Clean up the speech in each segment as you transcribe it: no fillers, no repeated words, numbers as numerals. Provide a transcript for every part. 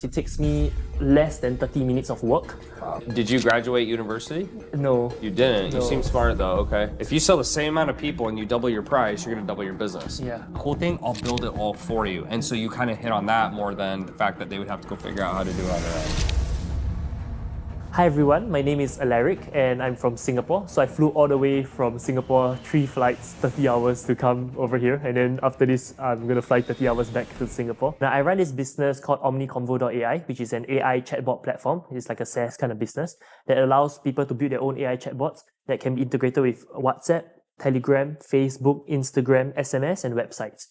It takes me less than 30 minutes of work. Did you graduate university? No. You didn't. No. You seem smart though, okay. If you sell the same amount of people and you double your price, you're gonna double your business. Yeah. Cool thing, I'll build it all for you. And so you kind of hit on that more than the fact that they would have to go figure out how to do it on their own. Hi everyone, my name is Alaric and I'm from Singapore. So I flew all the way from Singapore, 3 flights, 30 hours to come over here. And then after this, I'm going to fly 30 hours back to Singapore. Now I run this business called omniconvo.ai, which is an AI chatbot platform. It's like a SaaS kind of business that allows people to build their own AI chatbots that can be integrated with WhatsApp, Telegram, Facebook, Instagram, SMS, and websites.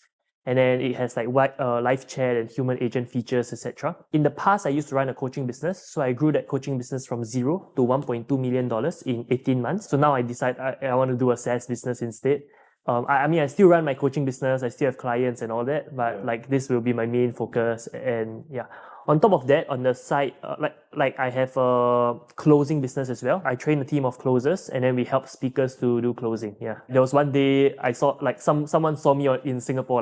And then it has like live chat and human agent features, etc. In the past, I used to run a coaching business. So I grew that coaching business from $0 to $1.2 million in 18 months. So now I decide I want to do a SaaS business instead. I still run my coaching business. I still have clients and all that, but like this will be my main focus. And yeah, on top of that, on the side, like I have a closing business as well. I train a team of closers, and then we help speakers to do closing. Yeah, there was one day I saw like someone saw me in Singapore,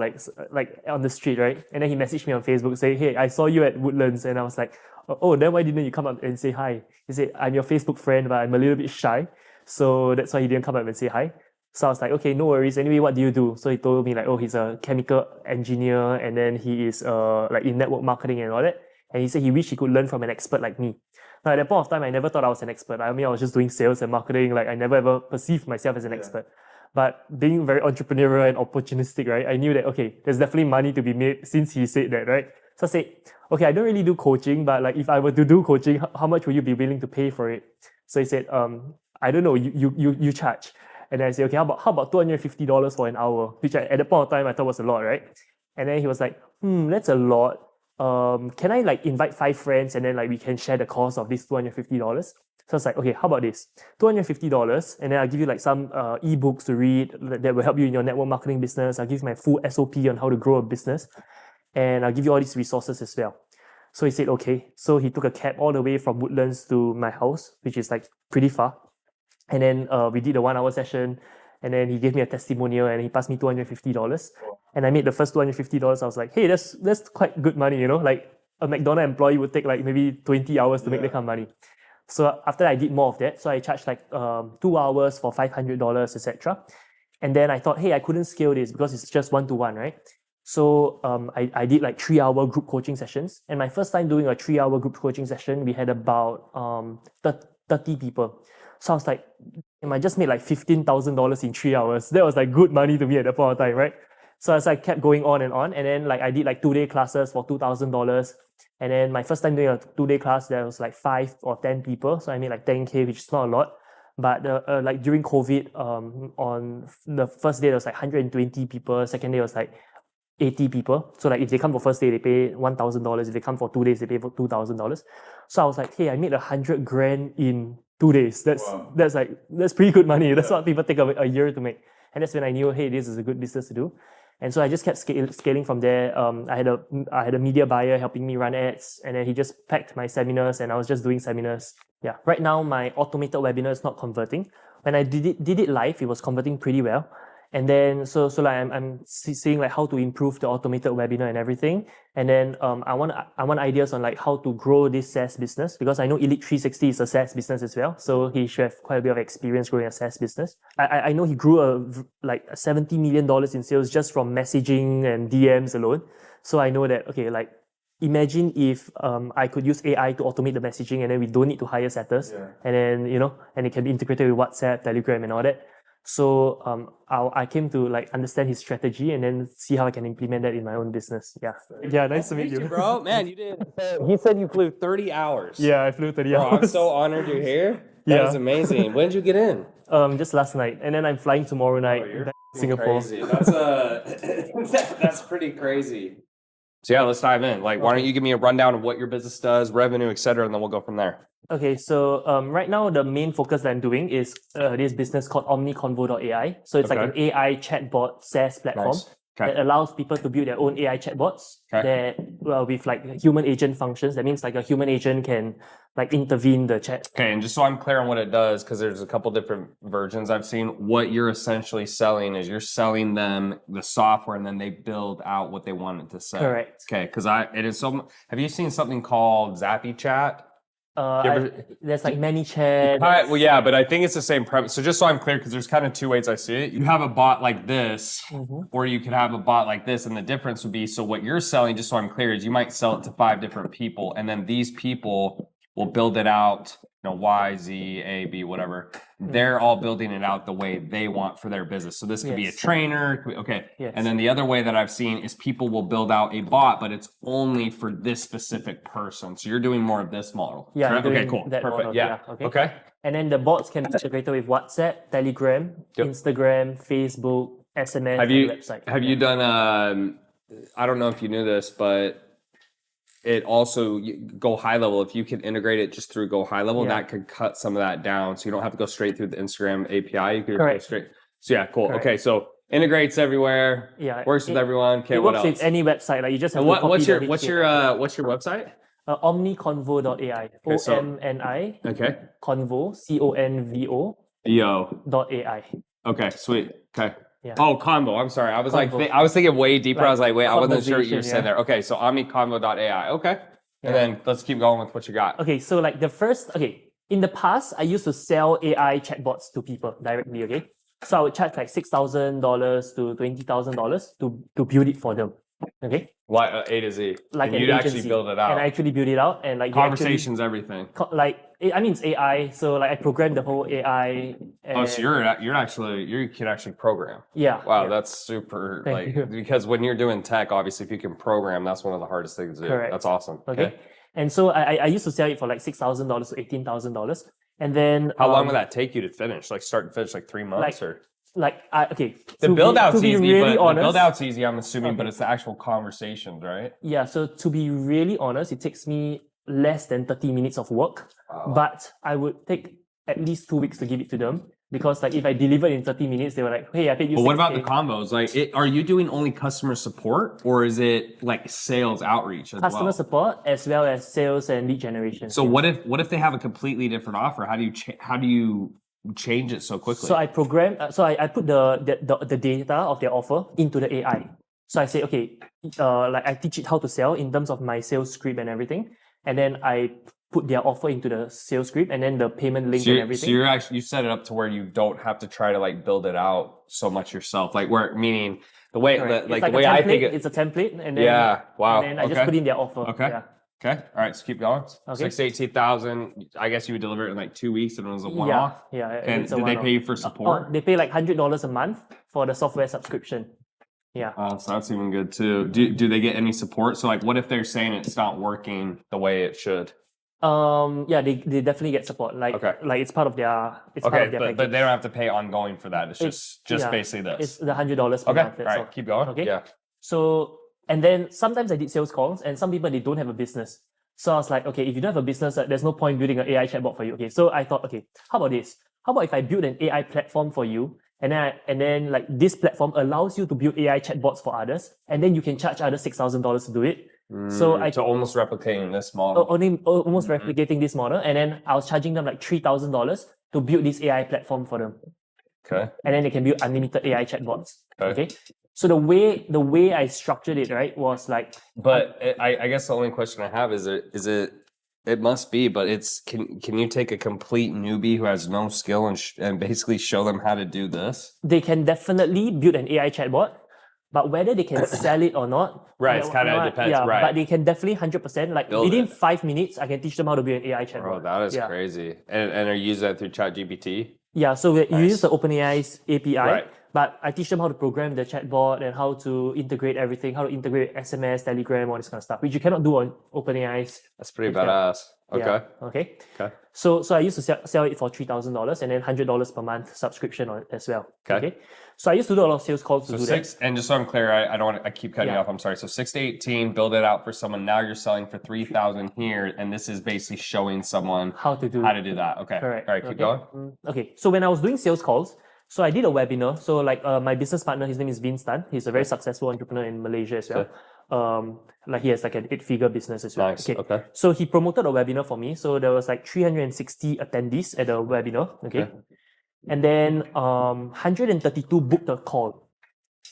like on the street, right? And then he messaged me on Facebook saying, "Hey, I saw you at Woodlands," and I was like, "Oh, then why didn't you come up and say hi?" He said, "I'm your Facebook friend, but I'm a little bit shy, so that's why he didn't come up and say hi." So I was like, okay, no worries. Anyway, what do you do? So he told me like, oh, he's a chemical engineer, and then he is like in network marketing and all that. And he said he wished he could learn from an expert like me. Now at that point of time, I never thought I was an expert. I mean, I was just doing sales and marketing. Like I never ever perceived myself as an expert. But being very entrepreneurial and opportunistic, right? I knew that okay, there's definitely money to be made since he said that, right? So I said, okay, I don't really do coaching, but like if I were to do coaching, how much would you be willing to pay for it? So he said, I don't know, you charge. And then I said, okay, how about $250 for an hour? Which at that point of time I thought was a lot, right? And then he was like, that's a lot. Can I like invite 5 friends and then like we can share the cost of this $250? So I was like, okay, how about this? $250, and then I'll give you like some ebooks to read that will help you in your network marketing business. I'll give you my full SOP on how to grow a business, and I'll give you all these resources as well. So he said, okay. So he took a cab all the way from Woodlands to my house, which is like pretty far. And then we did a 1-hour session, and then he gave me a testimonial and he passed me $250. And I made the first $250. I was like, hey, that's quite good money, you know? Like a McDonald's employee would take like maybe 20 hours to make that kind of money. So after I did more of that, so I charged like 2 hours for $500, etc. And then I thought, hey, I couldn't scale this because it's just 1-to-1, right? So I did like 3-hour group coaching sessions. And my first time doing a 3-hour group coaching session, we had about 30 people. So I was like, I just made like $15,000 in 3 hours. That was like good money to me at that point of time, right? So as I kept going on, and then like I did like 2-day classes for $2,000. And then my first time doing a 2-day class, there was like 5 or 10 people. So I made like 10K, which is not a lot. But like during COVID, on the first day, there was like 120 people. Second day was like 80 people. So like if they come for first day, they pay $1,000. If they come for 2 days, they pay for $2,000. So I was like, hey, I made $100,000 in 2 days. That's pretty good money. That's what people take a year to make. And that's when I knew, hey, this is a good business to do. And so I just kept scaling from there. I had a media buyer helping me run ads, and then he just packed my seminars, and I was just doing seminars. Yeah. Right now, my automated webinar is not converting. When I did it live, it was converting pretty well. And then so like I'm seeing like how to improve the automated webinar and everything. And then I want ideas on like how to grow this SaaS business, because I know Elite 360 is a SaaS business as well. So he should have quite a bit of experience growing a SaaS business. I know he grew like $70 million in sales just from messaging and DMs alone. So I know that, okay, like imagine if I could use AI to automate the messaging, and then we don't need to hire setters, and then and it can be integrated with WhatsApp, Telegram, and all that. So I came to like understand his strategy and then see how I can implement that in my own business. Yeah, nice to meet you, bro. Man, you did. He said you flew 30 hours. Yeah, I flew 30 Bro, hours. I'm so honored you're here. That is amazing. When did you get in? Just last night, and then I'm flying tomorrow night back to Singapore. Crazy. That's pretty crazy. So yeah, let's dive in. Like, why don't you give me a rundown of what your business does, revenue, etc., and then we'll go from there. Okay, so right now the main focus that I'm doing is this business called omniconvo.ai. So it's like an AI chatbot SaaS platform. Nice. that allows people to build their own AI chatbots that with like human agent functions. That means like a human agent can like intervene the chat. Okay, and just so I'm clear on what it does, because there's a couple different versions I've seen, what you're essentially selling is you're selling them the software and then they build out what they want it to say. Correct. Okay, because it is so. Have you seen something called Zappy Chat? There's like ManyChat. Well, yeah, but I think it's the same premise. So just so I'm clear, because there's kind of two ways I see it. You have a bot like this, or you could have a bot like this, and the difference would be, so what you're selling, just so I'm clear, is you might sell it to 5 different people, and then these people will build it out, Y, Z, A, B, whatever. They're all building it out the way they want for their business. So this could be a trainer. And then the other way that I've seen is people will build out a bot, but it's only for this specific person. So you're doing more of this model. Yeah. Right? Okay, cool. Perfect. Model, yeah. Okay. And then the bots can be integrated with WhatsApp, Telegram, Instagram, Facebook, SMS, and website. Have you done, I don't know if you knew this, but it also go high level. If you can integrate it just through go high level, that could cut some of that down. So you don't have to go straight through the Instagram API. You could go straight. So yeah, cool. Correct. Okay, so integrates everywhere. Yeah, works with everyone. Okay, what else? It works with any website. Like you just have to copy what's your website? omniconvo.ai. OMNI. Okay. Convo. CONVO. .ai. Okay, sweet. Okay. Yeah. Oh, Convo. I'm sorry. I was I was thinking way deeper. I was like, wait, I wasn't sure what you were saying there. Okay, so omniconvo.ai. Okay. And then let's keep going with what you got. Okay, so like in the past, I used to sell AI chatbots to people directly, okay? So I would charge like $6,000 to $20,000 to build it for them, okay? What, A to Z? Like and you'd actually build it out. And I actually build it out, and like conversations, everything. It's AI, so like I programmed the whole AI. So you can actually program. Yeah. Wow, yeah. that's super. Because when you're doing tech, obviously, if you can program, that's one of the hardest things to do. Correct. That's awesome. Okay. And so I used to sell it for like $6,000 to $18,000, and then how long would that take you to finish? Like start and finish, like 3 months or? The build out's easy, really honest, the build out's easy, I'm assuming, but it's the actual conversations, right? Yeah, so to be really honest, it takes me less than 30 minutes of work, but I would take at least 2 weeks to give it to them, because like if I delivered in 30 minutes, they were like, hey, I paid you. But what about the combos? Like, are you doing only customer support, or is it like sales outreach as customer support as well as sales and lead generation? So what if they have a completely different offer? How do you change it so quickly? So I program. I put the data of their offer into the AI. So I say, okay, like I teach it how to sell in terms of my sales script and everything, and then I put their offer into the sales script and then the payment link and everything. So you set it up to where you don't have to try to like build it out so much yourself. Like meaning the way I think it's a template, and then wow. And then I just put in their offer. Okay. Yeah. Okay. All right. So keep going. Okay. 6 to 18,000. I guess you would deliver it in like 2 weeks, and it was a one-off. Yeah. And did they pay you for support? They pay like $100 a month for the software subscription. Yeah. So that's even good too. Do they get any support? So like, what if they're saying it's not working the way it should? Yeah, they definitely get support. Like it's part of their part of their package. But they don't have to pay ongoing for that. It's just basically this. It's the $100 per month. All right. Keep going. Okay. Yeah. So. And then sometimes I did sales calls, and some people, they don't have a business. So I was like, okay, if you don't have a business, there's no point building an AI chatbot for you. Okay, so I thought, okay, how about this? How about if I build an AI platform for you, and then like this platform allows you to build AI chatbots for others, and then you can charge others $6,000 to do it. So almost replicating this model. Almost replicating this model, and then I was charging them like $3,000 to build this AI platform for them. Okay. And then they can build unlimited AI chatbots. Okay. So the way I structured it, right, was like. But I guess the only question I have is it must be, but can you take a complete newbie who has no skill and basically show them how to do this? They can definitely build an AI chatbot, but whether they can sell it or not, right, it kind of depends. Yeah, right. but they can definitely 100%. Like within 5 minutes, I can teach them how to build an AI chatbot. Bro, that is crazy. And are you using that through ChatGPT? Yeah, so you use the OpenAI's API, but I teach them how to program the chatbot and how to integrate everything, how to integrate SMS, Telegram, all this kind of stuff, which you cannot do on OpenAI's. That's pretty badass. Okay. Yeah. Okay. So I used to sell it for $3,000 and then $100 per month subscription on it as well. Okay. So I used to do a lot of sales calls to do that. And just so I'm clear, I keep cutting you off. I'm sorry. So 6 to 18, build it out for someone. Now you're selling for 3,000 here, and this is basically showing someone how to do that. Okay. Correct. All right. Keep going. Okay. So when I was doing sales calls, So I did a webinar. So like my business partner, his name is Vince Tan. He's a very successful entrepreneur in Malaysia as well. Like he has like an 8-figure business as well. Nice. Okay. So he promoted a webinar for me. So there was like 360 attendees at the webinar. Okay. And then 132 booked a call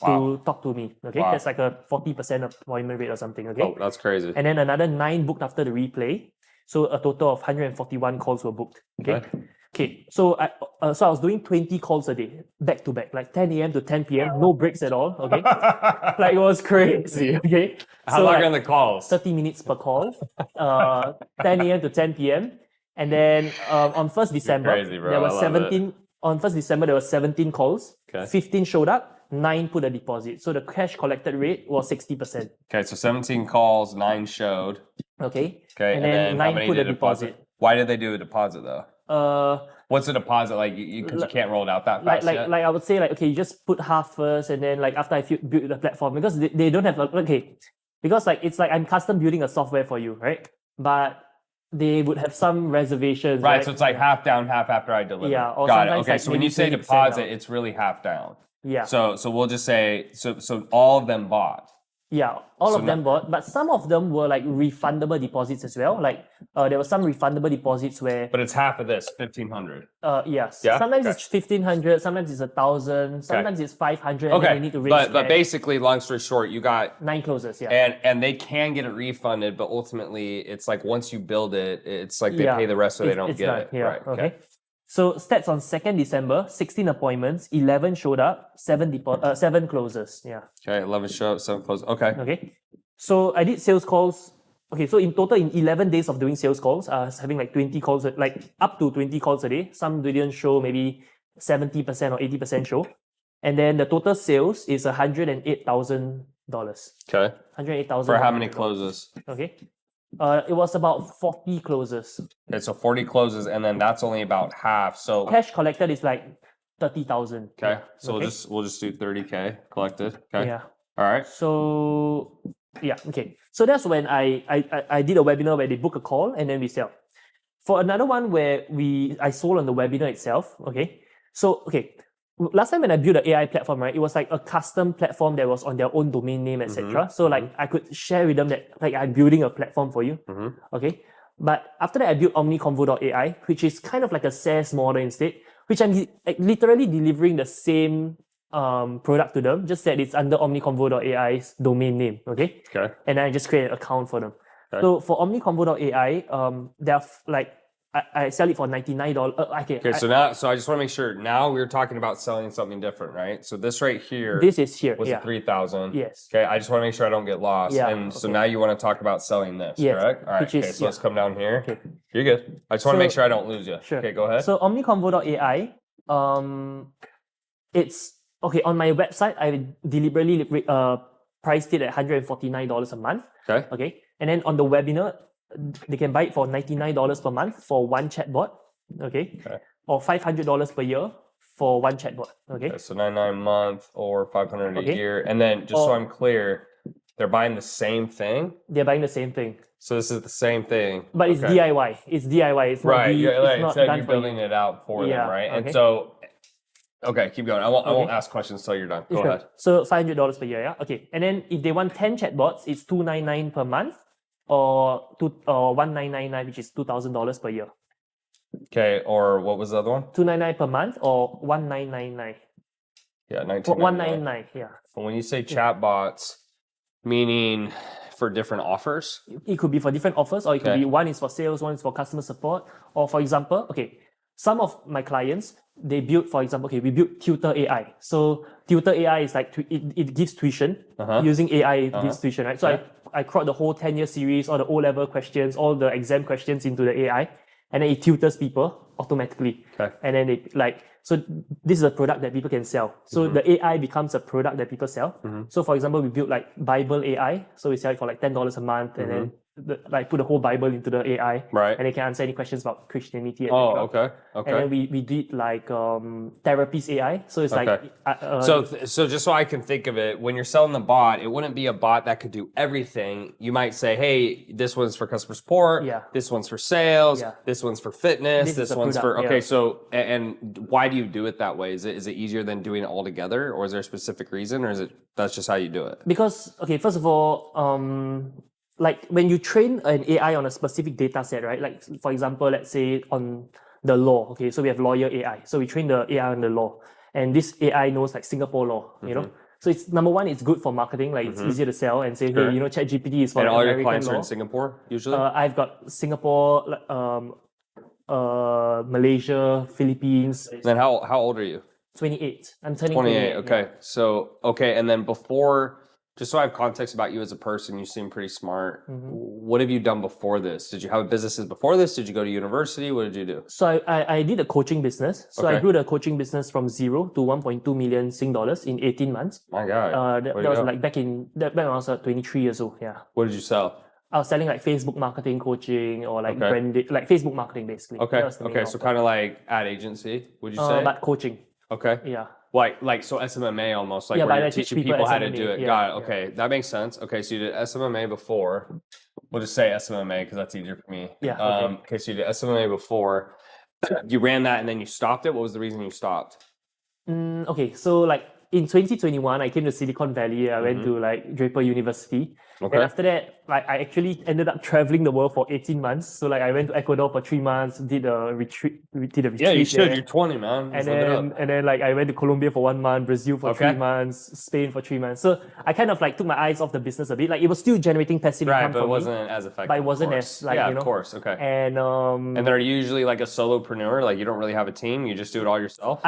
to talk to me. Okay. Wow. That's like a 40% appointment rate or something. Okay. Oh, that's crazy. And then another 9 booked after the replay. So a total of 141 calls were booked. Okay. So I was doing 20 calls a day, back to back, like 10 a.m. to 10 p.m. No breaks at all. Okay. Like it was crazy. Okay. How long are the calls? 30 minutes per call. 10 a.m. to 10 p.m. And then on 1st December, crazy, bro. there was I love 17. On 1st December, there was 17 calls. Okay. 15 showed up. 9 put a deposit. So the cash collected rate was 60%. Okay, so 17 calls, 9 showed. Okay. Okay, And then how 9 many put a did deposit. Why did they do a deposit though? What's a deposit like? Because you can't roll it out that fast yet? Like I would say, like, okay, you just put half first, and then like after I build the platform, because they don't have because like it's like I'm custom building a software for you, right? But they would have some reservations, Right, so it's like half down, half after I deliver. Yeah, or Got it. sometimes Okay, like so when you maybe say 20% deposit, down. it's really half down. Yeah. So we'll just say so all of them bought. Yeah, all of them bought, but some of them were like refundable deposits as well. Like there were some refundable deposits where But it's half of this, 1,500. yes, Yeah? sometimes Okay. it's 1,500, sometimes it's 1,000, sometimes it's 500, and then Okay, you need to raise but cash. basically, long story short, you got 9 closes, yeah. and they can get it refunded, but ultimately, it's like once you build it, it's like they Yeah, pay the rest, so they don't it's get done, it. yeah, Right. okay. So stats on 2nd December, 16 appointments, 11 showed up, 7 closes. Yeah. Okay. 11 show up, 7 close. Okay. Okay. So I did sales calls. Okay, so in total, in 11 days of doing sales calls, I was having like 20 calls, like up to 20 calls a day. Some didn't show, maybe 70% or 80% show. And then the total sales is $108,000. Okay. 108,000. For how many closes? Okay. It was about 40 closes. Okay, so 40 closes, and then that's only about half. So Cash collected is like 30,000. okay, so Okay. we'll just do 30K collected. Okay. Yeah. All right. So yeah, okay. So that's when I did a webinar where they book a call and then we sell. For another one where I sold on the webinar itself, okay. So okay, last time when I built an AI platform, right, it was like a custom platform that was on their own domain name, etc. So like I could share with them that like I'm building a platform for you, okay. But after that, I built OmniConvo.ai, which is kind of like a SaaS model instead, which I'm like literally delivering the same product to them, just that it's under OmniConvo.ai's domain name, okay? Okay. And then I just create an account for them. Okay. So for OmniConvo.ai, they're like I sell it for $99. Okay, so now, so I just want to make sure. Now we're talking about selling something different, right? So this right here This is here, was yeah. 3,000. Yes. Okay, I just want to make sure I don't get lost. Yeah, And so okay. now you want to talk about selling this, Yes, correct? All right. which Okay, is- so let's yeah. come down here. Okay. You're good. I just want to So- make sure I don't lose you. Sure. Okay, go ahead. So OmniConvo.ai, it's okay on my website. I deliberately priced it at $149 a month. Okay. Okay, and then on the webinar, they can buy it for $99 per month for one chatbot. Okay, or $500 per year for one chatbot. Okay, Okay, so 99 a month or 500 a Okay. year. And then just so Or- I'm clear, they're buying the same thing. they're buying the same thing, So this is the same thing. but it's Okay. DIY. It's DIY. It's not Right. D- Yeah, it's right. not So done you're for you. building it out for them, Yeah, right? And okay. so, okay, keep going. I won't Okay. ask questions until you're done. Go Sure. ahead. So $500 per year, yeah. Okay, and then if they want 10 chatbots, it's $299 per month, or $1,999, which is $2,000 per year. Okay, or what was the other one? $299 per month or $1,999. Yeah, 19. $199, yeah. When you say chatbots, meaning for different offers? It could be for different offers, or it could Okay. be one is for sales, one is for customer support, or for example, okay, some of my clients, they build, for example, okay, we built Tutor AI. So Tutor AI is like it gives tuition using AI. It gives tuition, right? So Yeah. I crowd the whole 10-year series, all the O-level questions, all the exam questions into the AI, and then it tutors people automatically. Okay. And then it like, so this is a product that people can sell. So the AI becomes a product that people sell. So for example, we built like Bible AI. So we sell it for like $10 a month, and then like put the whole Bible into the AI, Right. and they can answer any questions about Christianity. Oh, etc. okay. And then we did like therapist AI, so it's like Okay. So just so I can think of it, when you're selling the bot, it wouldn't be a bot that could do everything. You might say, hey, this one's for customer support. Yeah. This one's for sales. Yeah. This one's for fitness. This is This a one's product, for, okay, yeah. so, and why do you do it that way? Is it easier than doing it all together, or is there a specific reason, or is it, that's just how you do it? because okay, first of all, like when you train an AI on a specific data set, right? Like for example, let's say on the law. Okay, so we have lawyer AI. So we train the AI on the law, and this AI knows like Singapore law. You know, so it's number one, it's good for marketing. Like it's easier to sell and say, Sure. hey, ChatGPT is for And all your American clients are law. in Singapore, usually? I've got Singapore, Malaysia, Philippines. Then how old are you? 28. I'm turning 28. 28. Okay. So, okay. And then before, just so I have context about you as a person, you seem pretty smart. What have you done before this? Did you have businesses before this? Did you go to university? What did you do? So I did a coaching business. So I Okay. grew the coaching business from 0 to 1.2 million Sing dollars in 18 months. My God. That Way to was go. like back when I was 23 years old. Yeah. What did you sell? I was selling like Facebook marketing coaching or like Okay. branding, like Facebook marketing basically. Okay. That was the main Okay. So offer. kind of like ad agency, would you say? But coaching. Okay. Yeah. Like so SMMA almost, like Yeah, where but you're I teach teaching people people how to SMMA, do it. yeah, Got it. yeah. Okay. That makes sense. Okay. So you did SMMA before. We'll just say SMMA because that's easier for me. Yeah, okay. Okay. So you did SMMA before. You ran that and then you stopped it. What was the reason you stopped? Okay, so like in 2021, I came to Silicon Valley. I went to like Draper University. Okay. And after that, like I actually ended up traveling the world for 18 months. So like I went to Ecuador for 3 months, did a retreat Yeah, you should. there. You're 20, man. And Let's live it then, up. and then like I went to Colombia for 1 month, Brazil for Okay. 3 months, Spain for 3 months. So I kind of like took my eyes off the business a bit. Like it was still generating passive Right, income but for it me, wasn't as effective. but it wasn't of course. as like yeah, you know. of course. Okay. And they're usually like a solopreneur. Like you don't really have a team. You just do it all yourself.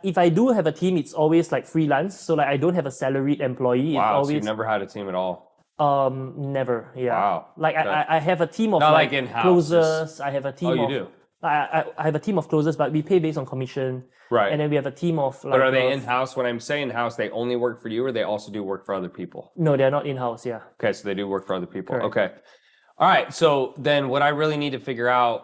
if I do have a team, it's always like freelance. So like I don't have a salaried employee. It's Wow. So always you've never had a team at all. never. Yeah. Wow, Like okay. I have a team of Not like like in-house, closers. I have a team Oh, you of do. I have a team of closers, but we pay based on commission. Right. And then we have a team of like But are they in-house? When I'm saying in-house, they only work for you, or they also do work for other people? No, they're not in-house, yeah. Okay, so they do work for other people. Correct. Okay. All right. So then, what I really need to figure out,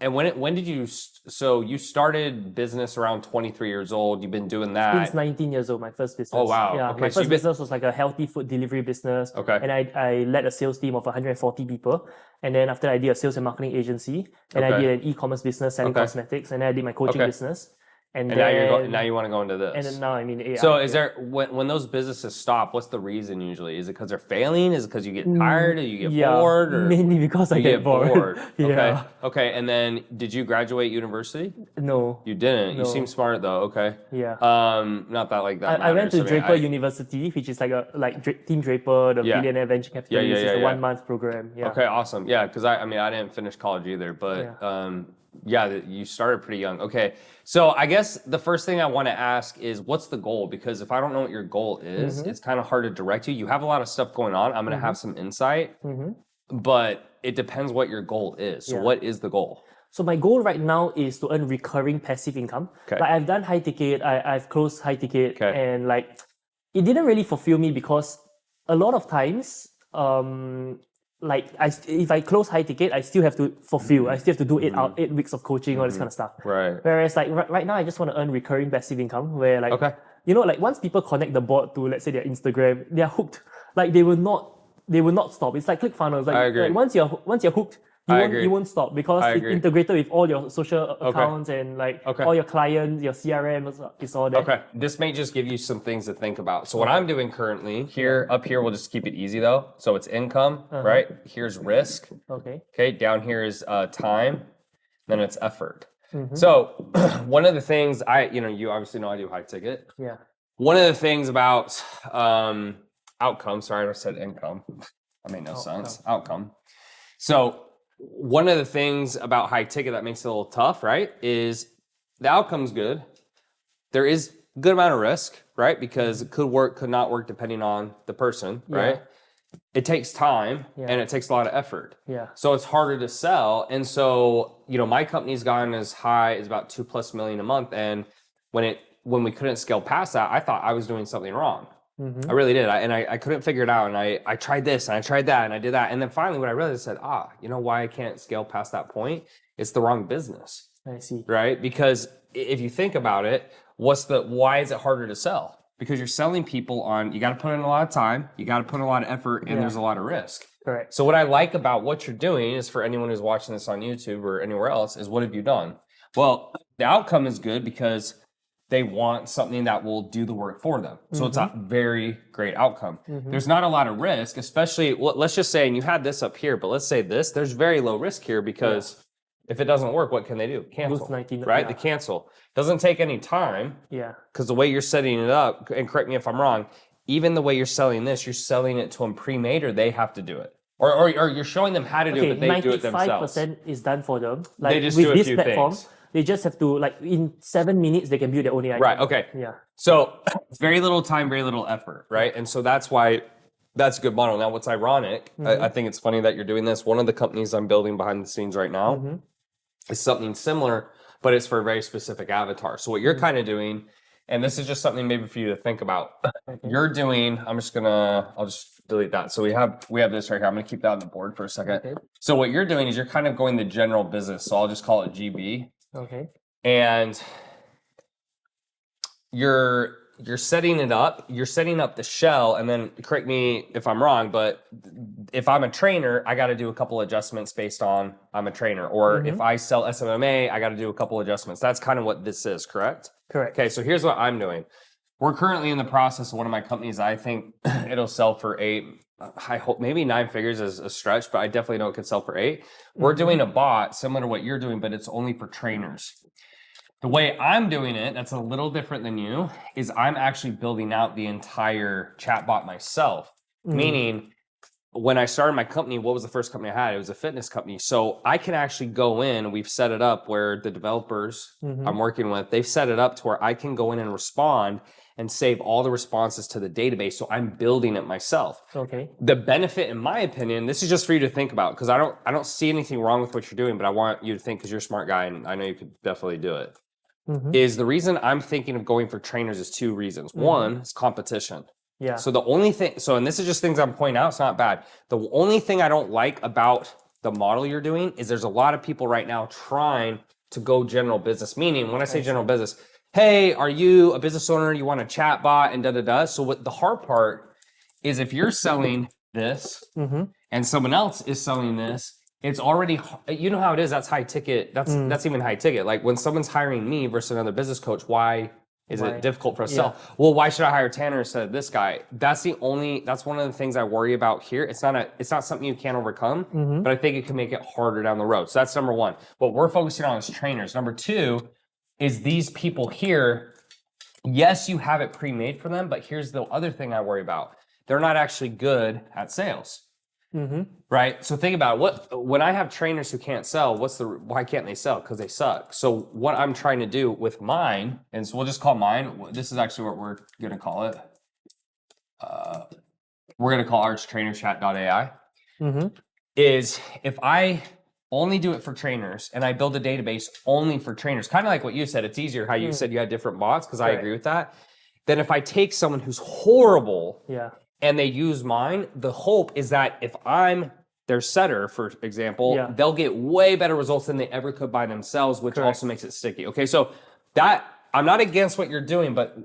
and when did you? So you started business around 23 years old. You've been doing that. Since 19 years old, my first business. Oh, wow. Yeah, Okay, my so first business was like a healthy food delivery business. Okay. And I led a sales team of 140 people. And then after that, I did a sales and marketing agency. And I Okay. did an e-commerce business selling Okay. cosmetics. And then I did my coaching Okay. business. And And then, now you want to go into this. and then now I'm in AI. So is there when those businesses stop? What's the reason usually? Is it because they're failing? Is it because you get tired or you get bored? Or mainly because I you get bored. Okay. Yeah. Okay. And then did you graduate university? No. You didn't. You No. seem smart though. Okay. Yeah. Not that like that. I went to matters. I mean, Draper University, which is like Team Draper, the Yeah. billionaire venture capitalist. yeah, It's a yeah. 1 month program. Yeah. Okay, awesome. Yeah, because I mean, I didn't finish college either, but you started pretty young. Okay, so I guess the first thing I want to ask is, what's the goal? Because if I don't know what your goal is, it's kind of hard to direct you. You have a lot of stuff going on. I'm going to have some insight, but it depends what your goal is. So, Yeah. what is the goal? So my goal right now is to earn recurring passive income. Okay. Like I've done high ticket, I've closed high ticket, Okay. and like it didn't really fulfill me because a lot of times, like if I close high ticket, I still have to fulfill. I still have to do 8 weeks of coaching, all this kind of stuff. Right. Whereas like right now, I just want to earn recurring passive income where like Okay. you know, like once people connect the bot to let's say their Instagram, they're hooked. Like they will not stop. It's like ClickFunnels. Like, I agree. like once you're hooked, agree. you won't stop because I it's agree. integrated with all your social accounts and like Okay. all your clients, your CRM, it's all there. Okay. This may just give you some things to think about. So what I'm doing currently up here, we'll just keep it easy though. So it's income, right? Here's risk. Okay. Okay. Down here is time. Then it's effort. So one of the things you obviously know I do high ticket. Yeah. One of the things about outcome, sorry, I said income. That made no sense. Outcome. So one of the things about high ticket that makes it a little tough, right, is the outcome's good. There is a good amount of risk, right? Because it could work, could not work depending on the person, right? It takes time and it takes a lot of effort. Yeah. So it's harder to sell. And so, my company's gone as high as about 2+ million a month. And when we couldn't scale past that, I thought I was doing something wrong. I really did. I couldn't figure it out. And I tried this and I tried that and I did that. And then finally what I realized, I said, you know why I can't scale past that point? It's the wrong business. I see. Right? Because if you think about it, why is it harder to sell? Because you're selling people on, you got to put in a lot of time, you got to put in a lot of effort, and there's a lot of risk. Correct. So what I like about what you're doing is, for anyone who's watching this on YouTube or anywhere else, is what have you done? Well, the outcome is good because they want something that will do the work for them. So it's a very great outcome. There's not a lot of risk, especially, let's just say, and you had this up here, but let's say there's very low risk here because if it doesn't work, what can they do? Cancel, right? They cancel. Doesn't take any time. Yeah. Because the way you're setting it up, and correct me if I'm wrong, even the way you're selling this, you're selling it to them pre-made, or they have to do it. Or you're showing them how to do it, but they do it themselves. 95% is done for them. Like they just with do a this few platform, things. they just have to, like, in 7 minutes, they can build their own AI. Right, okay. Yeah. So very little time, very little effort, right? And so that's why that's a good model. Now, what's ironic, I think it's funny that you're doing this. One of the companies I'm building behind the scenes right now is something similar, but it's for a very specific avatar. So what you're kind of doing, and this is just something maybe for you to think about. You're doing, I'll just delete that. So we have this right here. I'm gonna keep that on the board for a second. Okay. So what you're doing is you're kind of going the general business. So I'll just call it GB. Okay. And you're setting it up. You're setting up the shell, and then correct me if I'm wrong, but if I'm a trainer, I got to do a couple adjustments based on I'm a trainer. Or if I sell SMMA, I got to do a couple adjustments. That's kind of what this is, correct? Correct. Okay, so here's what I'm doing. We're currently in the process of one of my companies. I think it'll sell for 8. I hope maybe 9 figures is a stretch, but I definitely know it could sell for 8. We're doing a bot similar to what you're doing, but it's only for trainers. The way I'm doing it, that's a little different than you, is I'm actually building out the entire chatbot myself. Meaning, when I started my company, what was the first company I had? It was a fitness company. So I can actually go in, we've set it up where the developers I'm working with, they've set it up to where I can go in and respond and save all the responses to the database. So I'm building it myself. Okay. The benefit, in my opinion, this is just for you to think about, because I don't see anything wrong with what you're doing, but I want you to think, because you're a smart guy and I know you could definitely do it. Is the reason I'm thinking of going for trainers is 2 reasons. One is competition. Yeah. So the only thing, and this is just things I'm pointing out, it's not bad. The only thing I don't like about the model you're doing is there's a lot of people right now trying to go general business. Meaning, when I say general business, hey, are you a business owner? You want a chat bot and da-da-da. So what the hard part is, if you're selling this and someone else is selling this, it's already, you know how it is, that's high ticket. That's even high ticket. Like when someone's hiring me versus another business coach, why is it difficult for us to sell? Well, why should I hire Tanner instead of this guy? That's one of the things I worry about here. It's not something you can't overcome, but I think it can make it harder down the road. So that's number 1. What we're focusing on is trainers. Number 2 is these people here. Yes, you have it pre-made for them, but here's the other thing I worry about. They're not actually good at sales. Right? So think about it. When I have trainers who can't sell, why can't they sell? Because they suck. So what I'm trying to do with mine, and so we'll just call mine, this is actually what we're going to call it. We're going to call ours trainerchat.ai. Is if I only do it for trainers and I build a database only for trainers, kind of like what you said, it's easier how you said you had different bots, because I agree with that. Then if I take someone who's horrible and they use mine, the hope is that if I'm their setter, for example, they'll get way better results than they ever could by themselves, which also makes it sticky. Okay, so that, I'm not against what you're doing, but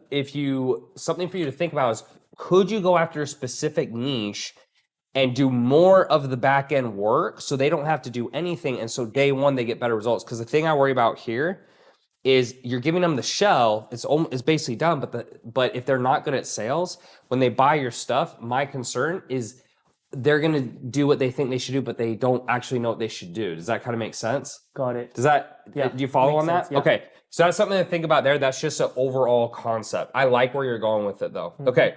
something for you to think about is, could you go after a specific niche and do more of the back end work so they don't have to do anything, and so day one they get better results? Because the thing I worry about here is you're giving them the shell, it's basically done, but if they're not good at sales, when they buy your stuff, my concern is they're gonna do what they think they should do, but they don't actually know what they should do. Does that kind of make sense? Got it. Do you follow on that? Yeah. Okay, so that's something to think about there. That's just an overall concept. I like where you're going with it though. Okay,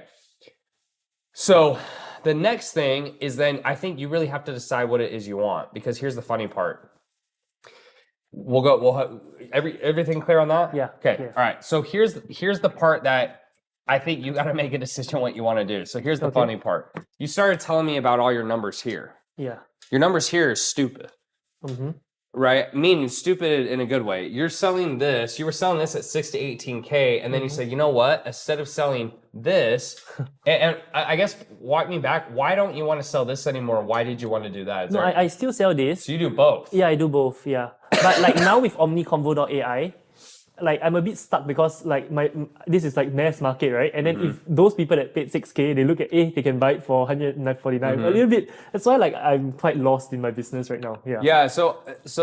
so the next thing is, then I think you really have to decide what it is you want, because here's the funny part. We'll have everything clear on that? Yeah. Okay. Clear. All right. So here's the part that I think you got to make a decision what you want to do. So here's the funny part. You started telling me about all your numbers here. Yeah. Your numbers here is stupid. right? Meaning stupid in a good way. You're selling this, you were selling this at 6 to 18K, and then you say, you know what? Instead of selling this, and I guess walk me back, why don't you want to sell this anymore? Why did you want to do that? No, I still sell this. So you do both? Yeah, I do both, yeah. But like now with OmniConvo.ai, like I'm a bit stuck because like this is like mass market, right? And then if those people that paid 6K, they look at they can buy it for 149, a little bit. That's why like I'm quite lost in my business right now. Yeah. Yeah, so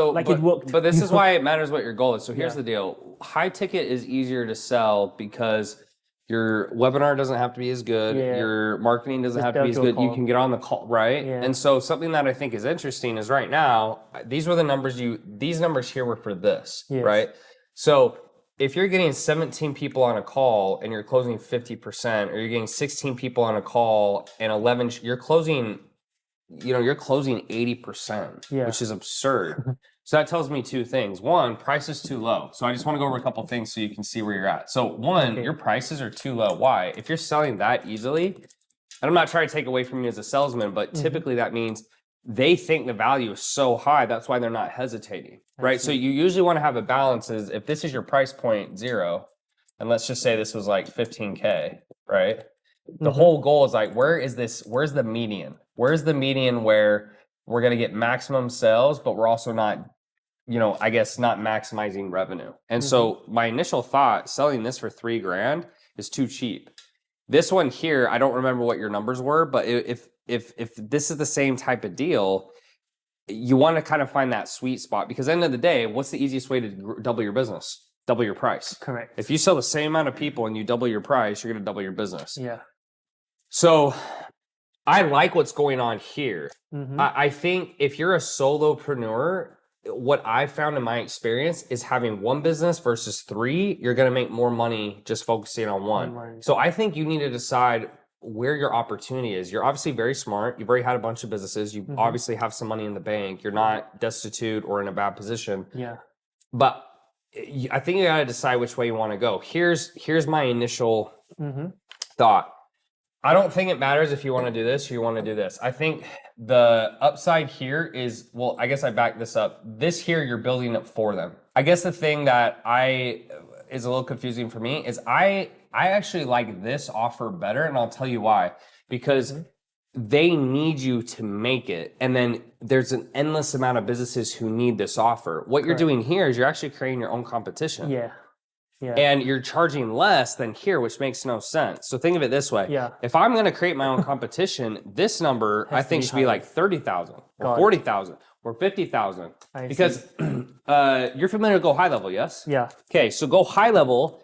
like it worked. But this is why it matters what your goal is. So here's the deal. High ticket is easier to sell because your webinar doesn't have to be as good. Yeah. Your marketing doesn't Just have to be as tell to a good. You call. can get on the call, right? Yeah. And so something that I think is interesting is right now, these were the numbers these numbers here were for this, Yes. right? So if you're getting 17 people on a call and you're closing 50%, or you're getting 16 people on a call and 11, you're closing 80%, Yeah. which is absurd. So that tells me two things. One, price is too low. So I just want to go over a couple things so you can see where you're at. So one, your prices are too low. Why? If you're selling that easily, and I'm not trying to take away from you as a salesman, but typically that means they think the value is so high. That's why they're not hesitating, right? So you usually want to have a balance is if this is your price point 0, and let's just say this was like 15K, right? The whole goal is like, where's the median? Where's the median where we're going to get maximum sales, but we're also not, I guess not maximizing revenue. And so my initial thought, selling this for $3,000 is too cheap. This one here, I don't remember what your numbers were, but if this is the same type of deal, you want to kind of find that sweet spot because at the end of the day, what's the easiest way to double your business? Double your price. Correct. If you sell the same amount of people and you double your price, you're going to double your business. Yeah. So I like what's going on here. I think if you're a solopreneur, what I've found in my experience is having one business versus 3, you're going to make more money just focusing on one. So I think you need to decide where your opportunity is. You're obviously very smart. You've already had a bunch of businesses. You obviously have some money in the bank. You're not destitute or in a bad position. Yeah. But I think you got to decide which way you want to go. Here's my initial thought. I don't think it matters if you want to do this or you want to do this. I think the upside here is, well, I guess I back this up. This here, you're building it for them. I guess the thing that is a little confusing for me is I actually like this offer better, and I'll tell you why. Because they need you to make it, and then there's an endless amount of businesses who need this offer. What you're doing here is you're actually creating your own competition. Yeah. Yeah. And you're charging less than here, which makes no sense. So think of it this way. Yeah. If I'm going to create my own competition, this number I think should be like 30,000 or 40,000 or 50,000. Because you're familiar with Go High Level, yes? Yeah. Okay, so Go High Level,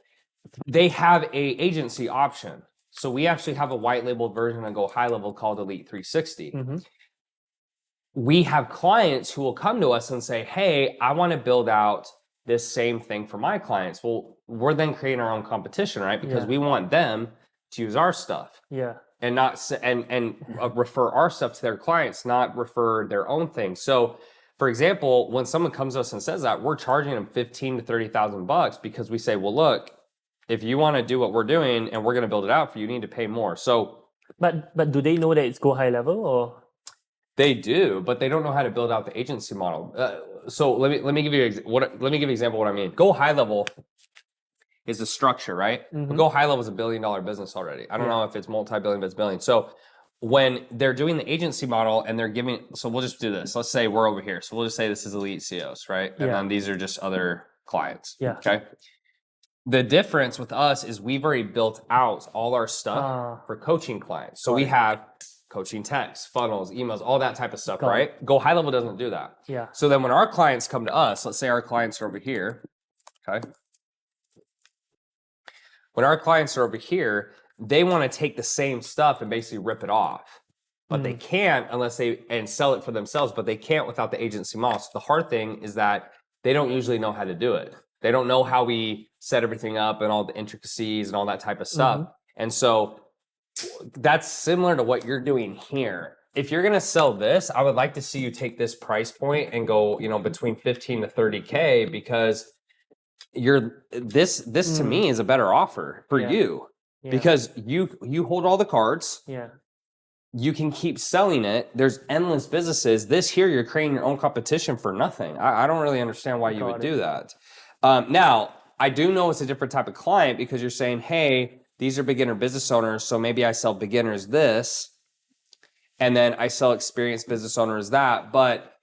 they have a agency option. So we actually have a white labeled version of Go High Level called Elite 360. We have clients who will come to us and say, hey, I want to build out this same thing for my clients. Well, we're then creating our own competition, right? Because we want them to use our stuff. Yeah. And not refer our stuff to their clients, not refer their own thing. So, for example, when someone comes to us and says that, we're charging them $15,000 to $30,000 because we say, well, look, if you want to do what we're doing and we're going to build it out for you, you need to pay more. So, but do they know that it's Go High Level or? They do, but they don't know how to build out the agency model. So let me give you an example of what I mean. Go High Level is the structure, right? Go High Level is $1 billion business already. I don't know if it's multi-billion, but it's billion. So when they're doing the agency model and they're giving, so we'll just do this. Let's say we're over here. So we'll just say this is Elite CEOs, right? And then these are just other clients. Yeah. Okay. The difference with us is we've already built out all our stuff for coaching clients. So we have coaching texts, funnels, emails, all that type of stuff, right? Go High Level doesn't do that. Yeah. So then when our clients come to us, let's say our clients are over here, okay? When our clients are over here, they want to take the same stuff and basically rip it off. But they can't and sell it for themselves, but they can't without the agency model. So the hard thing is that they don't usually know how to do it. They don't know how we set everything up and all the intricacies and all that type of stuff. And so that's similar to what you're doing here. If you're going to sell this, I would like to see you take this price point and go, between 15 to 30K because this to me is a better offer for you because you hold all the cards. Yeah. you can keep selling it. There's endless businesses. This here, you're creating your own competition for nothing. I don't really understand why you would do that. Now, I do know it's a different type of client because you're saying, hey, these are beginner business owners, so maybe I sell beginners this, and then I sell experienced business owners that. But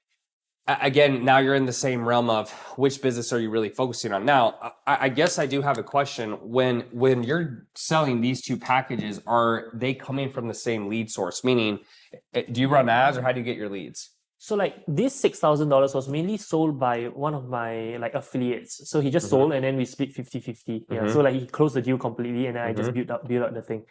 again, now you're in the same realm of which business are you really focusing on? Now, I guess I do have a question. When you're selling these two packages, are they coming from the same lead source? Meaning, do you run ads or how do you get your leads? So like this $6,000 was mainly sold by one of my like affiliates. So he just sold and then we split 50-50. Yeah. So like he closed the deal completely and then I just built up the thing.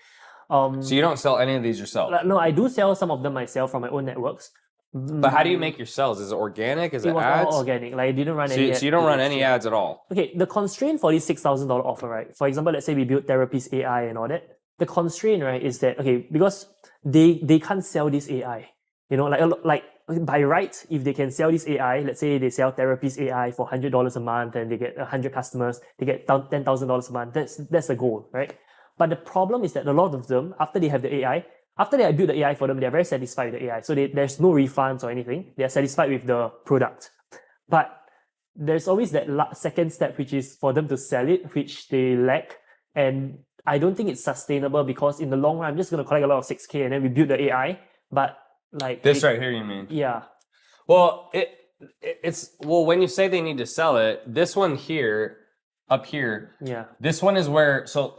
So you don't sell any of these yourself? No, I do sell some of them myself from my own networks. But how do you make your sales? Is it organic? Is it was ads? all organic. Like I didn't run any. So you don't run any ads at all? Okay, the constraint for this $6,000 offer, right? For example, let's say we build Therapist AI and all that. The constraint, right, is that okay because they can't sell this AI. You know, like by right, if they can sell this AI, let's say they sell Therapist AI for $100 a month and they get 100 customers, they get $10,000 a month. That's the goal, right? But the problem is that a lot of them, after they have the AI, after they build the AI for them, they're very satisfied with the AI. So there's no refunds or anything. They're satisfied with the product. But there's always that second step, which is for them to sell it, which they lack. And I don't think it's sustainable because in the long run, I'm just going to collect a lot of 6K and then we build the AI. But like this right here, you mean? Yeah. Well, it's when you say they need to sell it, this one here, up here, yeah, this one is where. So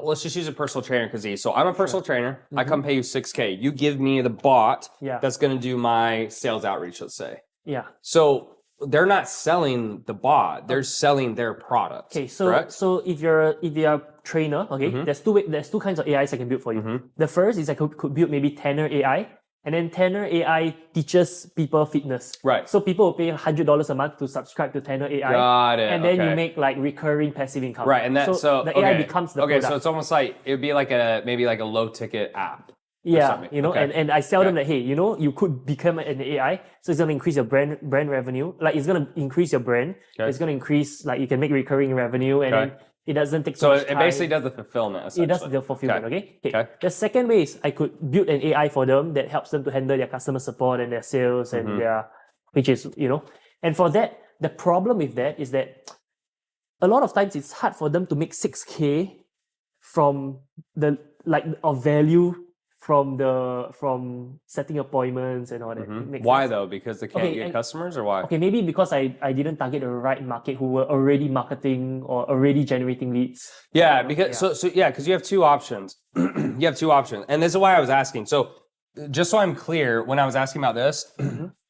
let's just use a personal trainer because so I'm a personal trainer. I come pay you 6K. You give me the bot that's going to do my sales outreach. Let's say. Yeah. So they're not selling the bot; they're selling their product. Okay, so correct? So if you're a trainer, okay, there's two kinds of AIs I can build for you. The first is I could build maybe Tanner AI. And then Tanner AI teaches people fitness. Right. So people will pay $100 a month to subscribe to Tanner AI. Got it. And then you make like recurring passive income. Right. And so the AI becomes the product. So it's almost like it would be like maybe like a low ticket app. Yeah, you know, and I sell them that, hey, you know, you could become an AI, so it's gonna increase your brand revenue. Like it's gonna increase your brand. It's gonna increase, like you can make recurring revenue, and then it doesn't take so much time. It basically does the fulfillment. It does the fulfillment. Okay. The second way is I could build an AI for them that helps them to handle their customer support and their sales and their, which is, you know, and for that, the problem with that is that a lot of times it's hard for them to make 6K from the of value from setting appointments and all that. Why though? Because they can't get customers, or why? Okay, maybe because I didn't target the right market who were already marketing or already generating leads. Yeah, because because you have two options. You have two options, and this is why I was asking. So just so I'm clear, when I was asking about this,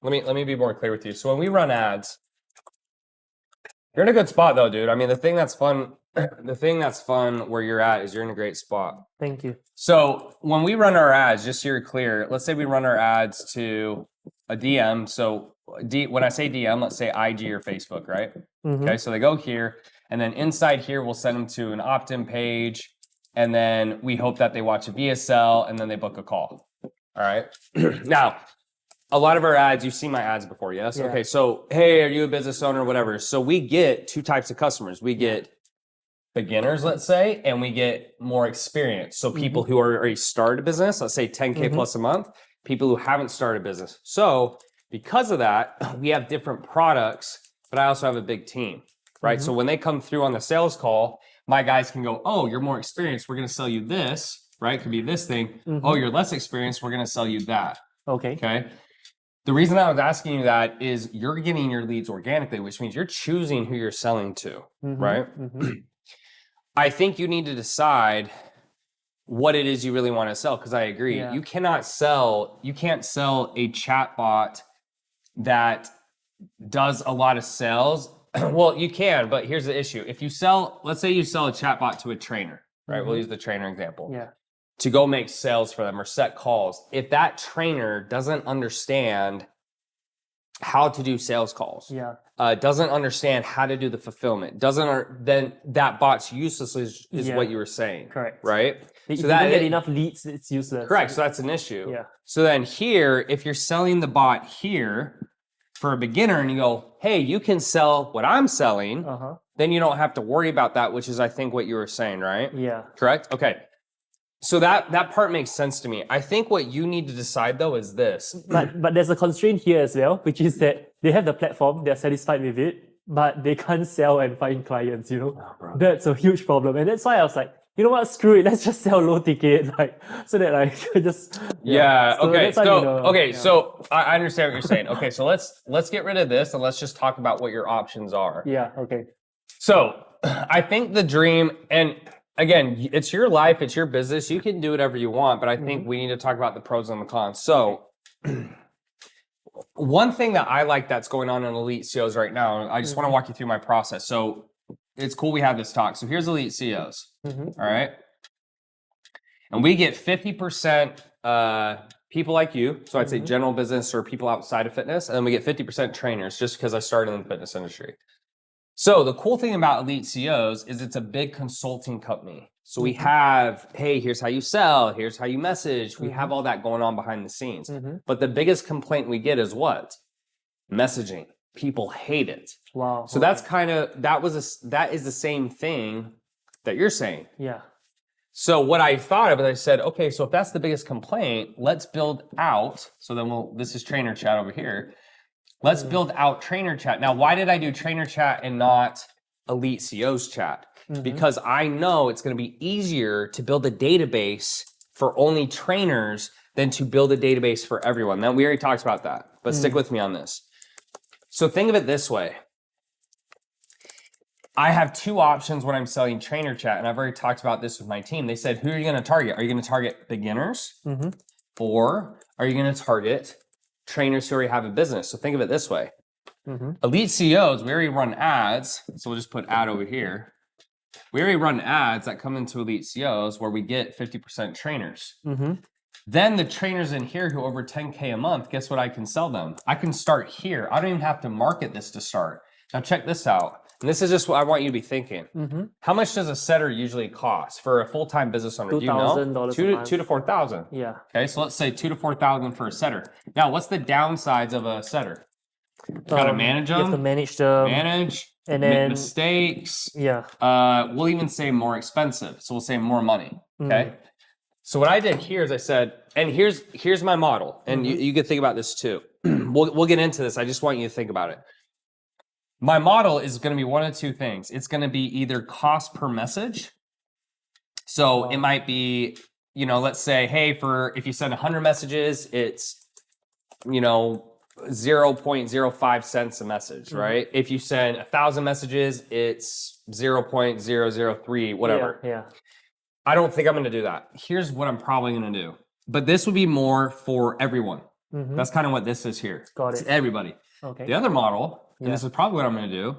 let me be more clear with you. So when we run ads, you're in a good spot though, dude. I mean, the thing that's fun where you're at is you're in a great spot. Thank you. So when we run our ads, just so you're clear, let's say we run our ads to a DM. So when I say DM, let's say IG or Facebook, right? Okay, so they go here, and then inside here, we'll send them to an opt-in page, and then we hope that they watch a VSL, and then they book a call. All right. Now, a lot of our ads, you've seen my ads before, yes? Yeah. Okay, so hey, are you a business owner, whatever. So we get two types of customers. We get beginners, let's say, and we get more experience. So people who are already started a business, let's say 10K plus a month, people who haven't started a business. So because of that, we have different products, but I also have a big team, right? So when they come through on the sales call, my guys can go, oh, you're more experienced, we're going to sell you this, right? Could be this thing. Oh, you're less experienced, we're going to sell you that. Okay. The reason I was asking you that is you're getting your leads organically, which means you're choosing who you're selling to, right? I think you need to decide what it is you really want to sell, because I agree. You can't sell a chatbot that does a lot of sales. Well, you can, but here's the issue. If you let's say you sell a chatbot to a trainer, right? We'll use the trainer example. To go make sales for them or set calls. If that trainer doesn't understand how to do sales calls, doesn't understand how to do the fulfillment, then that bot's useless is what you were saying. Correct. Right? If you don't get enough leads, it's useless. Correct. So that's an issue. So then here, if you're selling the bot here for a beginner and you go, hey, you can sell what I'm selling, then you don't have to worry about that, which is I think what you were saying, right? Yeah. Correct? Okay. So that part makes sense to me. I think what you need to decide though is this. But there's a constraint here as well, which is that they have the platform, they're satisfied with it, but they can't sell and find clients, you know? That's a huge problem. And that's why I was like, you know what, screw it, let's just sell low ticket, like, so that I just... Yeah, So okay, that's why, so, you know, okay, yeah. so I understand what you're saying. Okay, so let's get rid of this and let's just talk about what your options are. Yeah, okay. So I think the dream, and again, it's your life, it's your business, you can do whatever you want, but I think we need to talk about the pros and the cons. So one thing that I like that's going on in Elite CEOs right now, I just want to walk you through my process. So it's cool we have this talk. So here's Elite CEOs, all right? And we get 50% people like you, so I'd say general business or people outside of fitness, and then we get 50% trainers just because I started in the fitness industry. So the cool thing about Elite CEOs is it's a big consulting company. So we have, hey, here's how you sell, here's how you message. We have all that going on behind the scenes. But the biggest complaint we get is what? Messaging. People hate it. Wow. So that's kind of, that is the same thing that you're saying. Yeah. So what I thought of is I said, okay, so if that's the biggest complaint, let's build out, so then this is trainer chat over here. Let's build out trainer chat. Now, why did I do trainer chat and not Elite CEOs chat? Because I know it's going to be easier to build a database for only trainers than to build a database for everyone. Now, we already talked about that, but stick with me on this. So think of it this way. I have two options when I'm selling trainer chat, and I've already talked about this with my team. They said, who are you going to target? Are you going to target beginners? Or are you going to target trainers who already have a business? So think of it this way. Elite CEOs, we already run ads. So we'll just put ad over here. We already run ads that come into Elite CEOs where we get 50% trainers. Then the trainers in here who are over 10K a month, guess what I can sell them? I can start here. I don't even have to market this to start. Now check this out. And this is just what I want you to be thinking. How much does a setter usually cost for a full-time business owner? Do you know? $2,000 $2,000 to $4,000. Yeah. Okay, so let's say $2,000 to $4,000 for a setter. Now, what's the downsides of a setter? Got to manage them. You have to manage them. Manage. And make then mistakes. Yeah. We'll even say more expensive. So we'll say more money. Okay. So what I did here is I said, and here's my model, and you can think about this too. We'll get into this. I just want you to think about it. My model is going to be one of two things. It's going to be either cost per message. So it might be, let's say, hey, if you send 100 messages, it's, 0.05 cents a message, right? If you send 1,000 messages, it's 0.003, whatever. Yeah. I don't think I'm going to do that. Here's what I'm probably going to do. But this would be more for everyone. That's kind of what this is here. Got it. It's everybody. Okay. The other model, and this is probably what I'm going to do,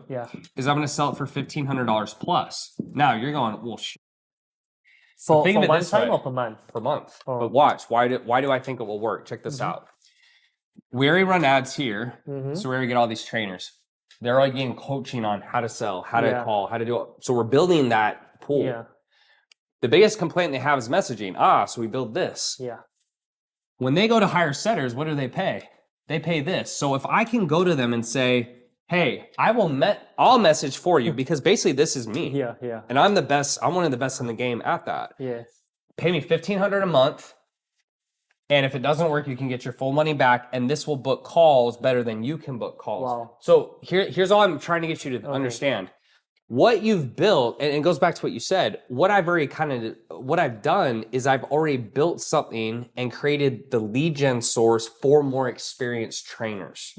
is I'm going to sell it for $1,500 plus. Now you're going, well, For think of it one this time way. or per month? Per month. Oh. But watch, why do I think it will work? Check this out. We already run ads here, so we already get all these trainers. They're already getting coaching on how to sell, how to call, how to do it. So we're building that pool. Yeah. The biggest complaint they have is messaging. So we build this. Yeah. When they go to hire setters, what do they pay? They pay this. So if I can go to them and say, hey, I'll message for you because basically this is me. Yeah. And I'm the best, I'm one of the best in the game at that. Yes. Pay me $1,500 a month. And if it doesn't work, you can get your full money back. And this will book calls better than you can book calls. Wow. So here's all I'm trying to get you to understand. What you've built, and it goes back to what you said, what I've done is I've already built something and created the lead gen source for more experienced trainers.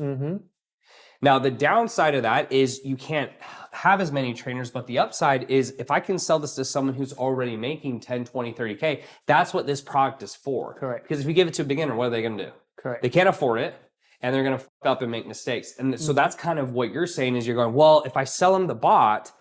Now, the downside of that is you can't have as many trainers, but the upside is if I can sell this to someone who's already making 10, 20, 30K, that's what this product is for. Correct. Because if you give it to a beginner, what are they going to do? Correct. They can't afford it, and they're going to fuck up and make mistakes. And so that's kind of what you're saying is you're going, well, if I sell them the bot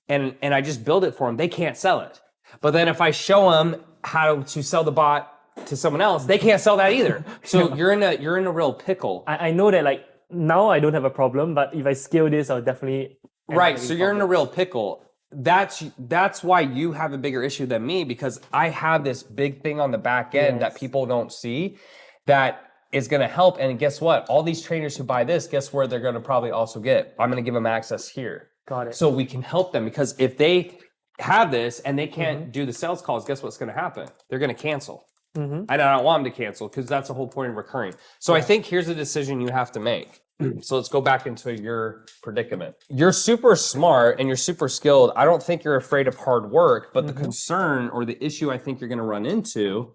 and I just build it for them, they can't sell it. But then if I show them how to sell the bot to someone else, they can't sell that either. So you're in a real pickle. I know that now I don't have a problem, but if I scale this, I'll definitely... Right, so you're in a real pickle. That's why you have a bigger issue than me, because I have this big thing on the back end that people don't see that is going to help. And guess what? All these trainers who buy this, guess where they're going to probably also get? I'm going to give them access here. Got it. So we can help them, because if they have this and they can't do the sales calls, guess what's going to happen? They're going to cancel. And I don't want them to cancel because that's the whole point of recurring. So I think here's a decision you have to make. So let's go back into your predicament. You're super smart and you're super skilled. I don't think you're afraid of hard work, but the concern or the issue I think you're going to run into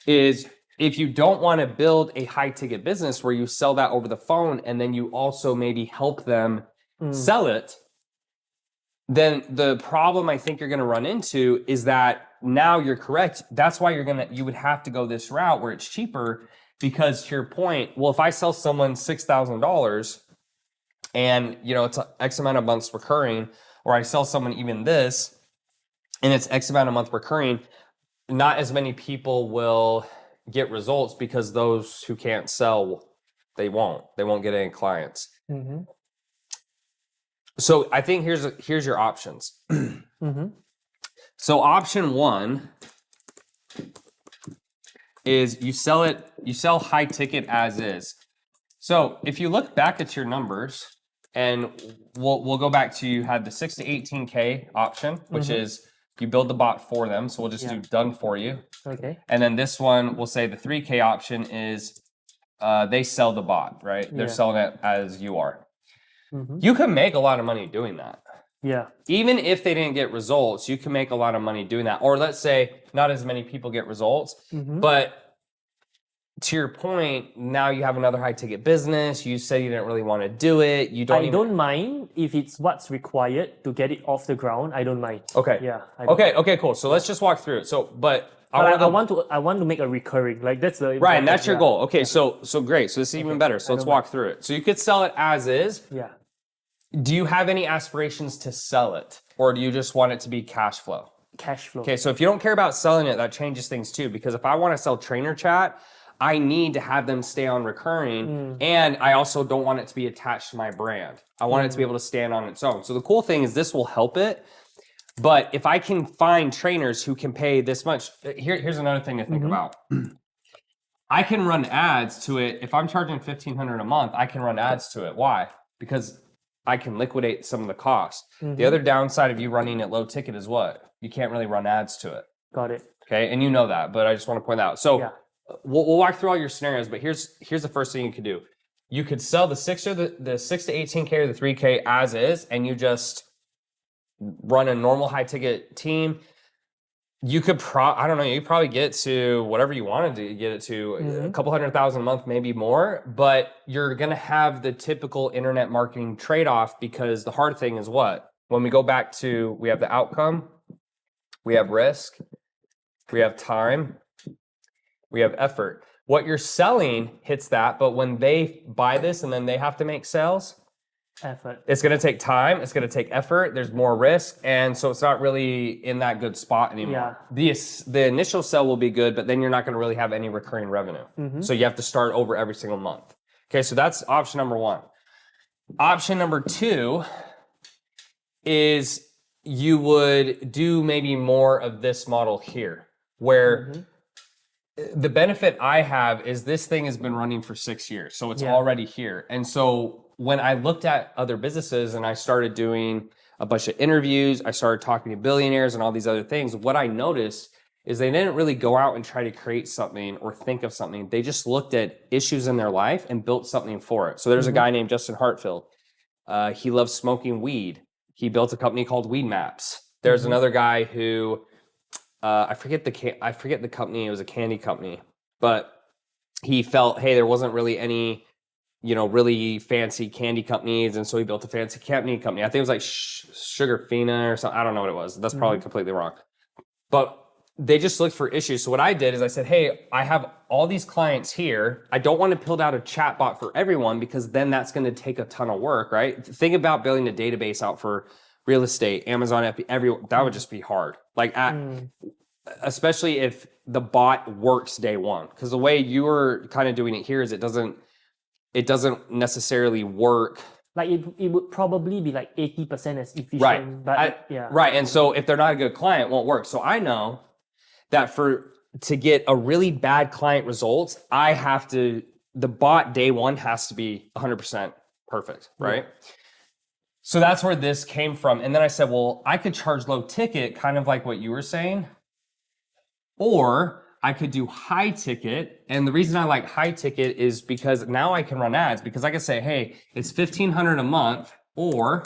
is if you don't want to build a high ticket business where you sell that over the phone and then you also maybe help them sell it, then the problem I think you're going to run into is that now you're correct. That's why you would have to go this route where it's cheaper, because to your point, well, if I sell someone $6,000 and it's X amount of months recurring, or I sell someone even this and it's X amount of month recurring, not as many people will get results because those who can't sell, they won't get any clients. So I think here's your options. So option one is you sell high ticket as is. So if you look back at your numbers, and we'll go back to, you had the 6 to 18K option, which is you build the bot for them. So we'll just do done for you. Okay. And then this one, we'll say the 3K option is they sell the bot, right? They're selling it as you are. You can make a lot of money doing that. Yeah. Even if they didn't get results, you can make a lot of money doing that. Or let's say not as many people get results, but to your point, now you have another high ticket business. You say you didn't really want to do it. I don't mind if it's what's required to get it off the ground. I don't mind. Okay. Yeah. Okay, cool. So let's just walk through it. So, but I want to make a recurring, like that's the right, and that's your goal. Okay, so great. So this is even better. So let's walk through it. So you could sell it as is. Yeah. Do you have any aspirations to sell it, or do you just want it to be cash flow? Cash flow. Okay, so if you don't care about selling it, that changes things too. Because if I want to sell Trainer Chat, I need to have them stay on recurring, and I also don't want it to be attached to my brand. I want it to be able to stand on its own. So the cool thing is this will help it. But if I can find trainers who can pay this much, here's another thing to think about. I can run ads to it. If I'm charging $1,500 a month, I can run ads to it. Why? Because I can liquidate some of the cost. The other downside of you running at low ticket is what? You can't really run ads to it. Got it. Okay, and you know that, but I just want to point that out. So we'll walk through all your scenarios, but here's the first thing you could do. You could sell the 6 to 18K or the 3K as is, and you just run a normal high ticket team. You could I don't know, you probably get to whatever you wanted to get it to, a couple $100,000 a month, maybe more, but you're going to have the typical internet marketing trade-off, because the hard thing is what? When we go back to, we have the outcome, we have risk, we have time, we have effort. What you're selling hits that, but when they buy this and then they have to make sales, effort. It's going to take time. It's going to take effort. There's more risk. And so it's not really in that good spot anymore. The initial sell will be good, but then you're not going to really have any recurring revenue. So you have to start over every single month. Okay, so that's option number one. Option number two is you would do maybe more of this model here, where the benefit I have is this thing has been running for 6 years. So it's already here. And so when I looked at other businesses and I started doing a bunch of interviews, I started talking to billionaires and all these other things, what I noticed is they didn't really go out and try to create something or think of something. They just looked at issues in their life and built something for it. So there's a guy named Justin Hartfield. He loves smoking weed. He built a company called Weed Maps. There's another guy who, I forget the company, it was a candy company, but he felt, hey, there wasn't really any really fancy candy companies, and so he built a fancy candy company. I think it was like Sugar Fina or something. I don't know what it was. That's probably completely wrong. But they just looked for issues. So what I did is I said, hey, I have all these clients here. I don't want to build out a chat bot for everyone, because then that's going to take a ton of work, right? Think about building a database out for real estate, Amazon, everyone. That would just be hard. Like, especially if the bot works day one. Because the way you were kind of doing it here is it doesn't necessarily work. Like it would probably be like 80% as efficient. Right. But Right. And so if they're not a good client, it won't work. So I know that to get a really bad client results, the bot day one has to be 100% perfect. Right. So that's where this came from. And then I said, well, I could charge low ticket, kind of like what you were saying, or I could do high ticket. And the reason I like high ticket is because now I can run ads, because I can say, hey, it's $1,500 a month, or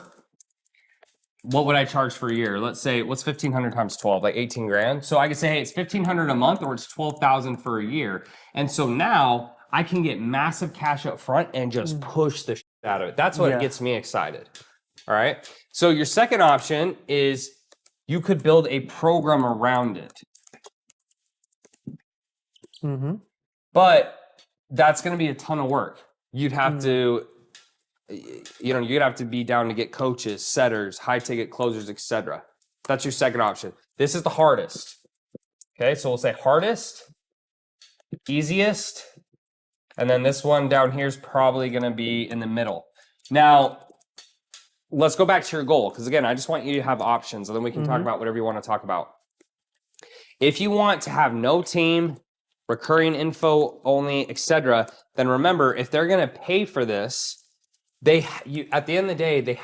what would I charge for a year? Let's say, what's 1,500 times 12? Like 18 grand. So I can say, hey, it's 1,500 a month, or it's 12,000 for a year. And so now I can get massive cash up front and just push the shit out of it. That's what gets me excited. All right. So your second option is you could build a program around it. But that's going to be a ton of work. You'd have to, you'd have to be down to get coaches, setters, high ticket closers, etc. That's your second option. This is the hardest. Okay, so we'll say hardest, easiest, and then this one down here is probably going to be in the middle. Now, let's go back to your goal, because again, I just want you to have options, and then we can talk about whatever you want to talk about. If you want to have no team, recurring info only, etc., then remember, if they're going to pay for this, at the end of the day,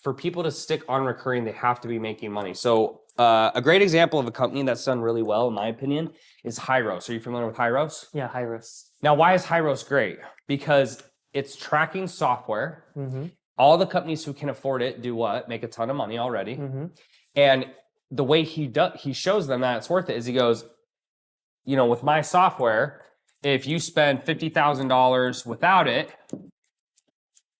for people to stick on recurring, they have to be making money. So a great example of a company that's done really well, in my opinion, is Hyros. Are you familiar with Hyros? Yeah, Hyros. Now, why is Hyros great? Because it's tracking software. All the companies who can afford it do what? Make a ton of money already. And the way he shows them that it's worth it is he goes, with my software, if you spend $50,000 without it,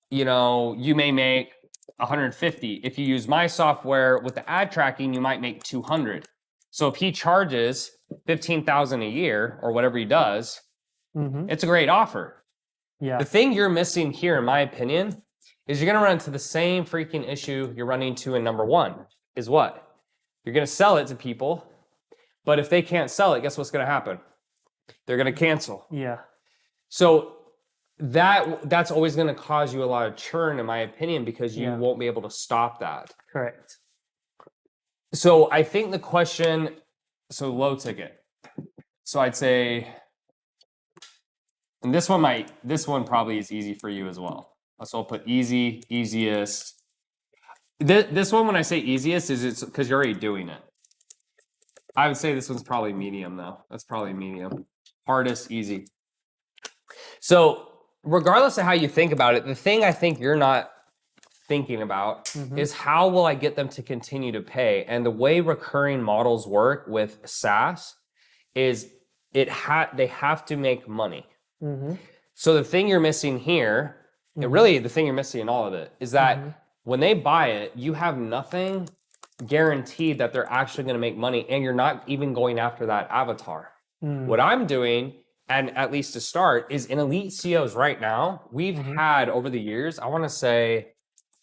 you may make 150. If you use my software with the ad tracking, you might make 200. So if he charges 15,000 a year or whatever he does, it's a great offer. Yeah. The thing you're missing here, in my opinion, is you're going to run into the same freaking issue you're running into in number one, is what? You're going to sell it to people, but if they can't sell it, guess what's going to happen? They're going to cancel. Yeah. So that's always going to cause you a lot of churn, in my opinion, because you won't be able to stop that. Correct. So I think the question, low ticket. So I'd say, and this one probably is easy for you as well. So I'll put easy, easiest. This one, when I say easiest, is it's because you're already doing it. I would say this one's probably medium, though. That's probably medium. Hardest, easy. So regardless of how you think about it, the thing I think you're not thinking about is how will I get them to continue to pay? And the way recurring models work with SaaS is they have to make money. So the thing you're missing here, and really the thing you're missing in all of it, is that when they buy it, you have nothing guaranteed that they're actually going to make money, and you're not even going after that avatar. What I'm doing, and at least to start, is in Elite CEOs right now, we've had over the years, I want to say,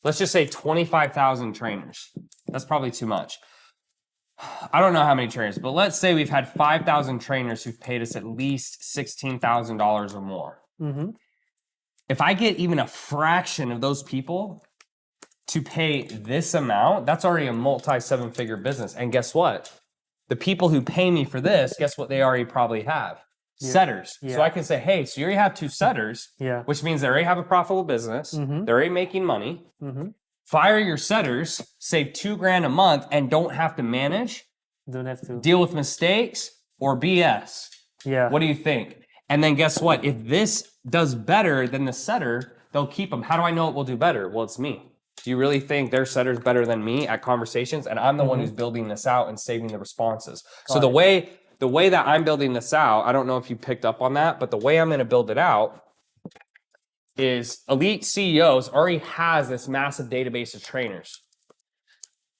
let's just say 25,000 trainers. That's probably too much. I don't know how many trainers, but let's say we've had 5,000 trainers who've paid us at least $16,000 or more. If I get even a fraction of those people to pay this amount, that's already a multi-seven-figure business. And guess what? The people who pay me for this, guess what they already probably have? Setters. So I can say, hey, so you already have 2 setters, which means they already have a profitable business. They're already making money. Fire your setters, save $2,000 a month, and don't have to manage. Don't have to deal with mistakes or BS. Yeah. What do you think? And then guess what? If this does better than the setter, they'll keep them. How do I know it will do better? Well, it's me. Do you really think their setter's better than me at conversations? And I'm the one who's building this out and saving the responses. So the way that I'm building this out, I don't know if you picked up on that, but the way I'm going to build it out is Elite CEOs already has this massive database of trainers.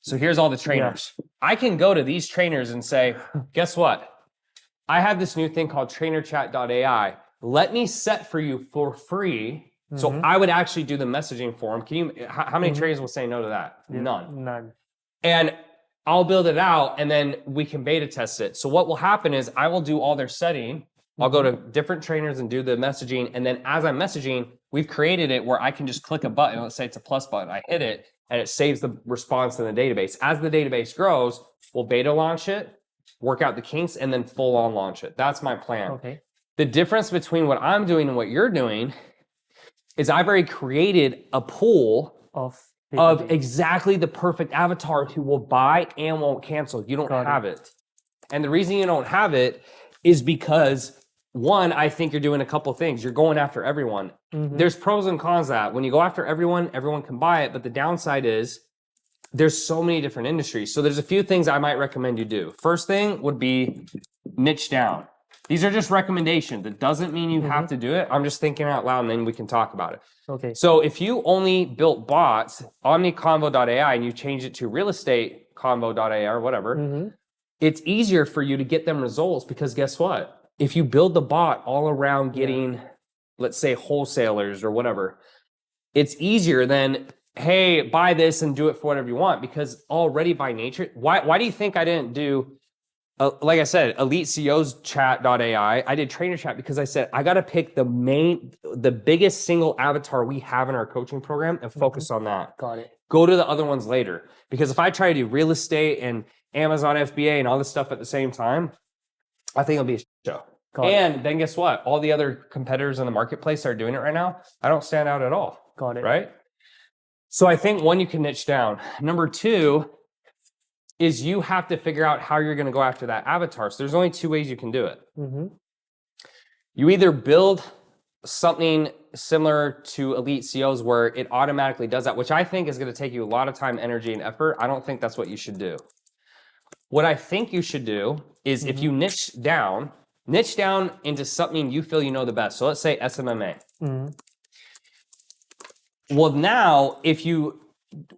So here's all the trainers. I can go to these trainers and say, guess what? I have this new thing called tanner.chidester. Let me set for you for free. So I would actually do the messaging for them. How many trainers will say no to that? None. And I'll build it out, and then we can beta test it. So what will happen is I will do all their setting. I'll go to different trainers and do the messaging. And then as I'm messaging, we've created it where I can just click a button. Let's say it's a plus button. I hit it, and it saves the response in the database. As the database grows, we'll beta launch it, work out the kinks, and then full on launch it. That's my plan. Okay. The difference between what I'm doing and what you're doing is I've already created a pool Of of exactly the perfect avatar who will buy and won't cancel. You don't Got have it. And the reason you don't have it is because, one, I think you're doing a couple things. You're going after everyone. There's pros and cons to that. When you go after everyone, everyone can buy it. But the downside is there's so many different industries. So there's a few things I might recommend you do. First thing would be niche down. These are just recommendations. It doesn't mean you have to do it. I'm just thinking out loud and then we can talk about it. Okay. So if you only built bots, omniconvo.ai, and you change it to real estate convo.ai or whatever, it's easier for you to get them results because guess what? If you build the bot all around getting, let's say, wholesalers or whatever, it's easier than, hey, buy this and do it for whatever you want, because already by nature, why do you think I didn't do, like I said, elite CEOs chat.ai? I did trainer chat because I said, I got to pick the biggest single avatar we have in our coaching program and focus on that. Got it. Go to the other ones later. Because if I try to do real estate and Amazon FBA and all this stuff at the same time, I think it'll be a show. And then guess what? All the other competitors in the marketplace are doing it right now. I don't stand out at all. Got it. Right? So I think one, you can niche down. Number two is you have to figure out how you're going to go after that avatar. So there's only two ways you can do it. You either build something similar to elite CEOs where it automatically does that, which I think is going to take you a lot of time, energy, and effort. I don't think that's what you should do. What I think you should do is if you niche down into something you feel you know the best. So let's say SMMA. Well, now, if you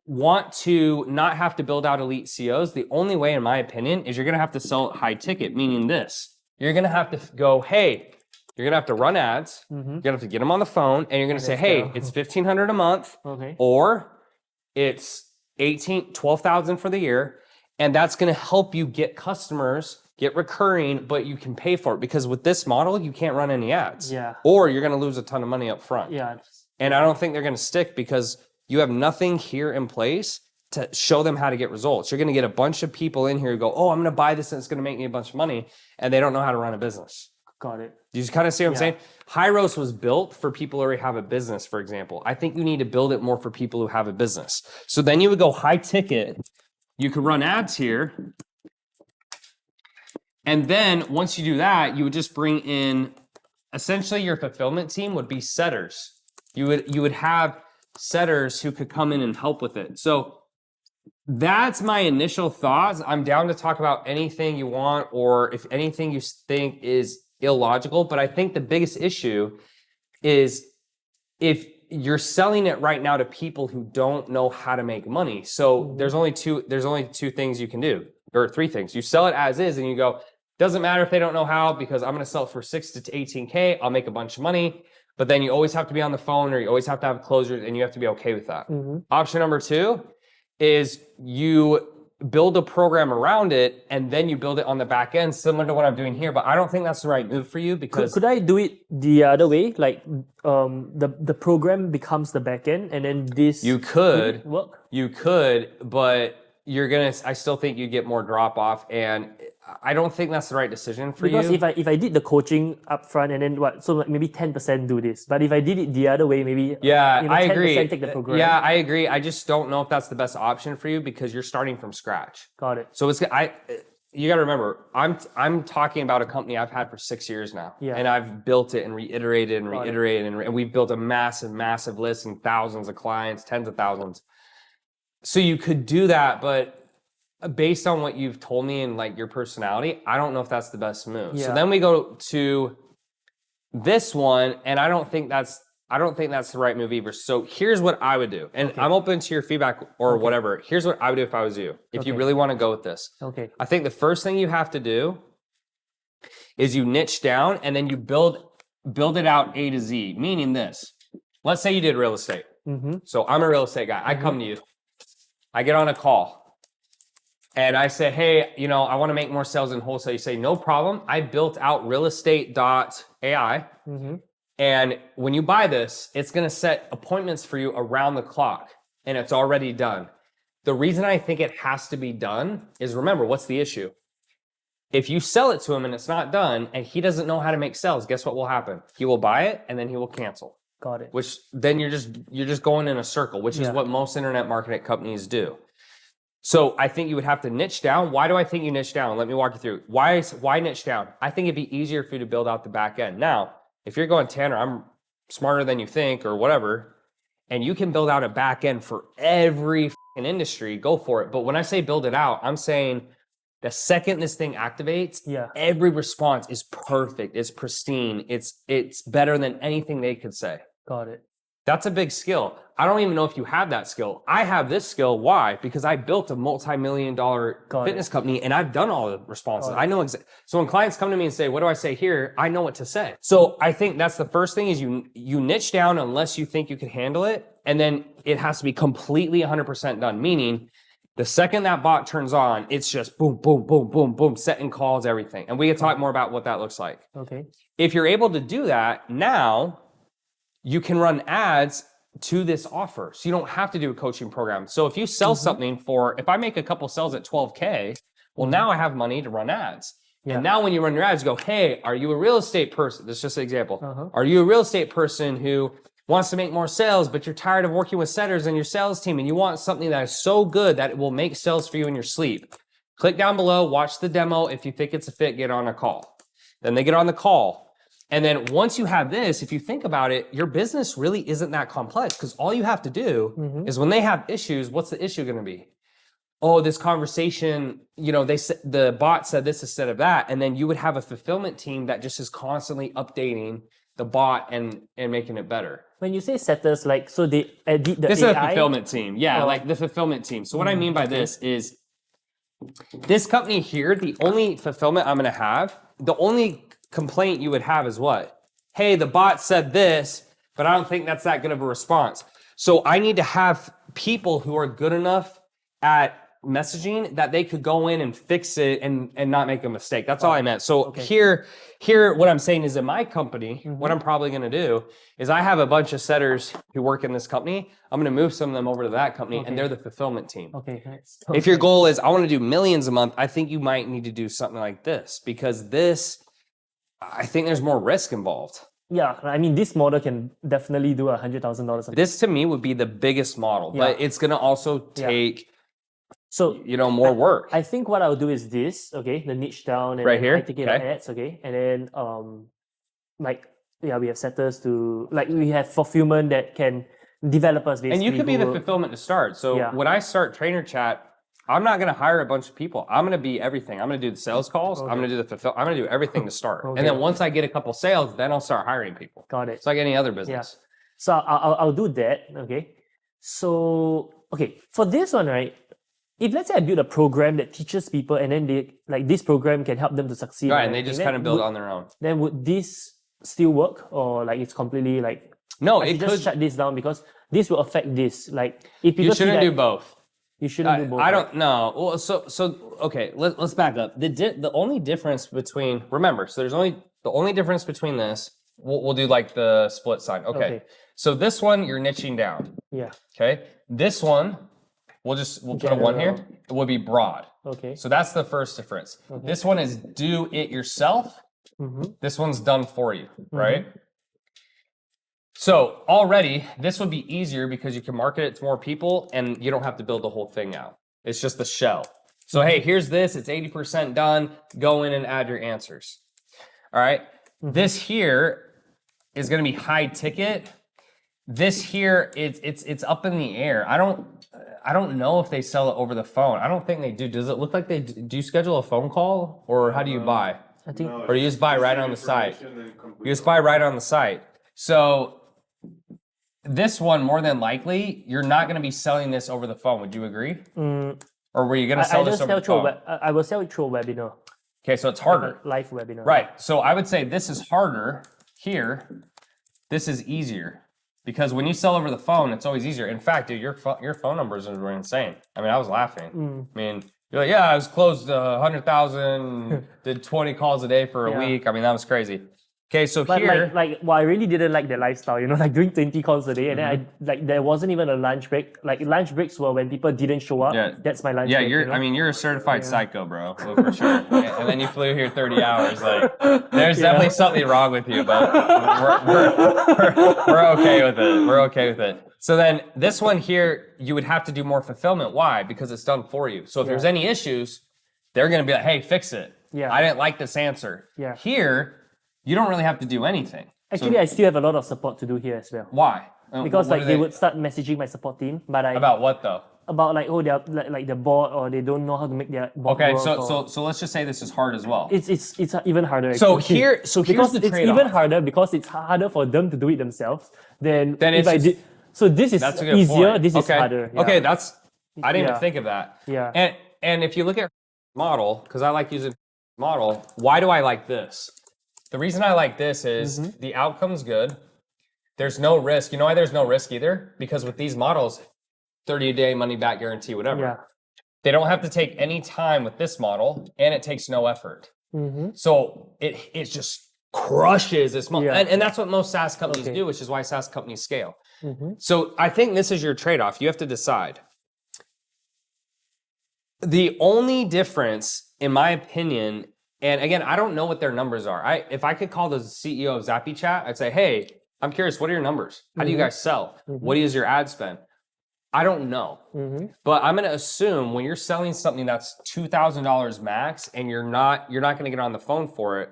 want to not have to build out elite CEOs, the only way, in my opinion, is you're going to have to sell it high ticket, meaning this. You're going to have to go, hey, you're going to have to run ads. You're going to have to get them on the phone, and you're going to say, hey, it's $1,500 a month, or it's $12,000 for the year, and that's going to help you get customers, get recurring, but you can pay for it, because with this model, you can't run any ads. Or you're going to lose a ton of money up front. And I don't think they're going to stick because you have nothing here in place to show them how to get results. You're going to get a bunch of people in here who go, oh, I'm going to buy this and it's going to make me a bunch of money. And they don't know how to run a business. Got it. You just kind of see what I'm saying? Hyros was built for people who already have a business, for example. I think you need to build it more for people who have a business. So then you would go high ticket. You could run ads here. And then once you do that, you would just bring in, essentially your fulfillment team would be setters. You would have setters who could come in and help with it. So that's my initial thoughts. I'm down to talk about anything you want, or if anything you think is illogical. But I think the biggest issue is if you're selling it right now to people who don't know how to make money. So there's only two things you can do, or three things. You sell it as is and you go, doesn't matter if they don't know how, because I'm going to sell it for 6 to 18K. I'll make a bunch of money. But then you always have to be on the phone, or you always have to have closers, and you have to be okay with that. Option number two is you build a program around it, and then you build it on the back end, similar to what I'm doing here. But I don't think that's the right move for you, because could I do it the other way? Like the program becomes the back end, and then this you could work. You could, but I still think you get more drop off, and I don't think that's the right decision for you. Because if I did the coaching up front and then so maybe 10% do this. But if I did it the other way, maybe I 10% agree. take the program. Yeah, I agree. I just don't know if that's the best option for you, because you're starting from scratch. Got it. So you got to remember, I'm talking about a company I've had for 6 years now, and I've built it and reiterated and we've built a massive list and thousands of clients, tens of thousands. So you could do that, but based on what you've told me and like your personality, I don't know if that's the best move. So then we go to this one, and I don't think that's the right move either. So here's what I would do, and I'm open to your feedback or whatever. Here's what I would do if I was you, if you really want to go with this. I think the first thing you have to do is you niche down, and then you build it out A to Z, meaning this. Let's say you did real estate. So I'm a real estate guy. I come to you. I get on a call. And I say, hey, I want to make more sales in wholesale. You say, no problem. I built out realestate.ai. And when you buy this, it's going to set appointments for you around the clock. And it's already done. The reason I think it has to be done is, remember, what's the issue? If you sell it to him and it's not done and he doesn't know how to make sales, guess what will happen? He will buy it and then he will cancel. Got it. which then you're just going in a circle, which is Yeah. what most internet marketing companies do. So I think you would have to niche down. Why do I think you niche down? Let me walk you through. Why niche down? I think it'd be easier for you to build out the back end. Now, if you're going, Tanner, I'm smarter than you think or whatever, and you can build out a back end for every industry, go for it. But when I say build it out, I'm saying the second this thing activates, every response is perfect. It's pristine. It's better than anything they could say. Got it. That's a big skill. I don't even know if you have that skill. I have this skill. Why? Because I built a multi-million-dollar fitness company and I've done all the responses. I know exactly. So when clients come to me and say, what do I say here? I know what to say. So I think that's the first thing is you niche down unless you think you can handle it. And then it has to be completely 100% done. Meaning the second that bot turns on, it's just boom, boom, boom, boom, boom, setting calls, everything. And we can talk more about what that looks like. Okay. If you're able to do that, now you can run ads to this offer. So you don't have to do a coaching program. So if you sell something if I make a couple sales at 12K, well, now I have money to run ads. Yeah. And now when you run your ads, you go, hey, are you a real estate person? This is just an example. Are you a real estate person who wants to make more sales, but you're tired of working with setters and your sales team and you want something that is so good that it will make sales for you in your sleep? Click down below, watch the demo. If you think it's a fit, get on a call. Then they get on the call. And then once you have this, if you think about it, your business really isn't that complex because all you have to do is when they have issues, what's the issue going to be? Oh, this conversation, the bot said this instead of that. And then you would have a fulfillment team that just is constantly updating the bot and making it better. When you say setters, like, so they edit the This AI? is a fulfillment team. Yeah, like the fulfillment team. So what I mean by this is this company here, the only fulfillment I'm going to have, the only complaint you would have is what? Hey, the bot said this, but I don't think that's that good of a response. So I need to have people who are good enough at messaging that they could go in and fix it and not make a mistake. That's all I meant. So here, what I'm saying is in my company, what I'm probably going to do is I have a bunch of setters who work in this company. I'm going to move some of them over to that company and they're the fulfillment team. Okay, nice. If your goal is I want to do millions a month, I think you might need to do something like this because I think there's more risk involved. Yeah, I mean, this model can definitely do $100,000. This to me would be the biggest model, but it's going to also take, more work. I think what I'll do is this, the niche down and right here. I take it ads, and then we have setters to we have fulfillment that can developers basically. And you could be the fulfillment to start. So when I start Trainer Chat, I'm not going to hire a bunch of people. I'm going to be everything. I'm going to do the sales calls. I'm going to do I'm going to do everything to start. And then once I get a couple sales, then I'll start hiring people. Got it. It's like any other business. Yeah. So I'll do that. Okay. So for this one, right? If let's say I build a program that teaches people, and then this program can help them to succeed. Right, and they just kind of build on their own. Then would this still work, or it's completely no? It could just shut this down because this will affect this. If people you shouldn't do both. You shouldn't do both. I don't know. Well, so okay. Let's back up. The only difference between the only difference between this. We'll do the split sign. Okay. So this one you're niching down. Yeah. Okay. This one we'll put a 1 here. It will be broad. Okay. So that's the first difference. Okay. This one is do it yourself. This one's done for you, right? So already this would be easier because you can market it to more people and you don't have to build the whole thing out. It's just the shell. So hey, here's this. It's 80% done. Go in and add your answers. All right. This here is going to be high ticket. This here, it's up in the air. I don't know if they sell it over the phone. I don't think they do. Does it look like they do? Do you schedule a phone call or how do you buy? I think, or you just buy right on the site. You just buy right on the site. So this one, more than likely, you're not going to be selling this over the phone. Would you agree? Or were you going to sell this over the phone? I will sell it through a webinar. Okay, so it's harder. Live webinar. Right. So I would say this is harder here. This is easier. Because when you sell over the phone, it's always easier. In fact, dude, your phone numbers were insane. I mean, I was laughing. I mean, you're like, yeah, I was closed 100,000, did 20 calls a day for a week. I mean, that was crazy. Okay, so But here, well, I really didn't like the lifestyle, like doing 20 calls a day, and then there wasn't even a lunch break. Like lunch breaks were when people didn't show up. Yeah. That's my lunch yeah, break. you're a certified psycho, bro, for sure. And then you flew here 30 hours. Like, there's definitely something wrong with you, but we're okay with it. We're okay with it. So then this one here, you would have to do more fulfillment. Why? Because it's done for you. So if there's any issues, they're going to be like, hey, fix it. Yeah. I didn't like this answer. Yeah. Here, you don't really have to do anything. Actually, I still have a lot of support to do here as well. Why? Because What do they would start messaging my support team, but About what though? about like they're like the board, or they don't know how to make their board Okay, work, so let's just say this is hard as well. it's even harder. So actually. here's because the it's trade-off. even harder because it's harder for them to do it themselves than Then if it's I just- did. So this is That's a good easier. point. This is Okay. harder. Yeah. Okay, I didn't even Yeah. think of that. Yeah. And if you look at model, because I like using model, why do I like this? The reason I like this is the outcome's good. There's no risk. You know why there's no risk either? Because with these models, 30-day money back guarantee, whatever. Yeah. They don't have to take any time with this model, and it takes no effort. So it just crushes this model. Yeah. And that's what most SaaS companies do, which is why SaaS companies scale. So I think this is your trade-off. You have to decide. The only difference, in my opinion, and again, I don't know what their numbers are. If I could call the CEO of Zappy Chat, I'd say, hey, I'm curious, what are your numbers? How do you guys sell? What is your ad spend? I don't know. But I'm going to assume when you're selling something that's $2,000 max and you're not going to get on the phone for it.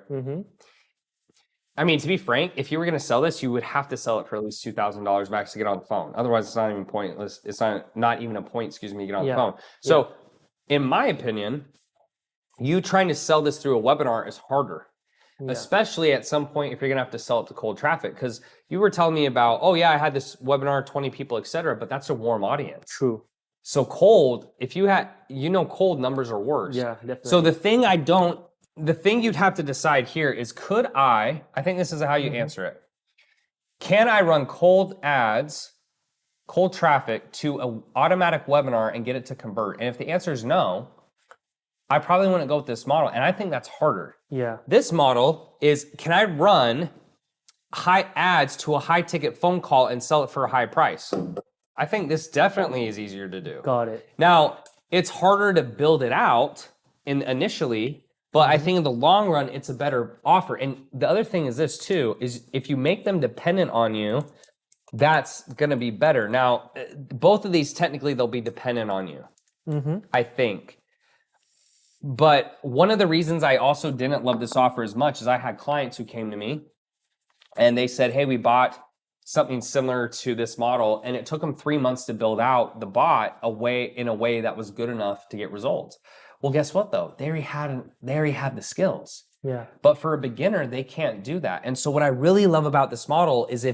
I mean, to be frank, if you were going to sell this, you would have to sell it for at least $2,000 max to get on the phone. Otherwise, it's not even pointless. It's not even a point, to get on the phone. So, in my opinion, you trying to sell this through a webinar is harder. Especially at some point if you're gonna have to sell it to cold traffic. Because you were telling me about, oh yeah, I had this webinar, 20 people, etc. But that's a warm audience. True. So cold, if you had, cold numbers are worse. Yeah, definitely. So the thing you'd have to decide here is, I think this is how you answer it. Can I run cold ads, cold traffic to an automatic webinar and get it to convert? And if the answer is no, I probably wouldn't go with this model. And I think that's harder. Yeah. This model is, can I run high ads to a high ticket phone call and sell it for a high price? I think this definitely is easier to do. Got it. Now, it's harder to build it out initially, but I think in the long run, it's a better offer. And the other thing is this too, is if you make them dependent on you, that's gonna be better. Now, both of these, technically, they'll be dependent on you, I think. But one of the reasons I also didn't love this offer as much is I had clients who came to me and they said, hey, we bought something similar to this model, and it took them 3 months to build out the bot in a way that was good enough to get results. Well, guess what though? They already had the skills. Yeah. But for a beginner, they can't do that. And so what I really love about this model is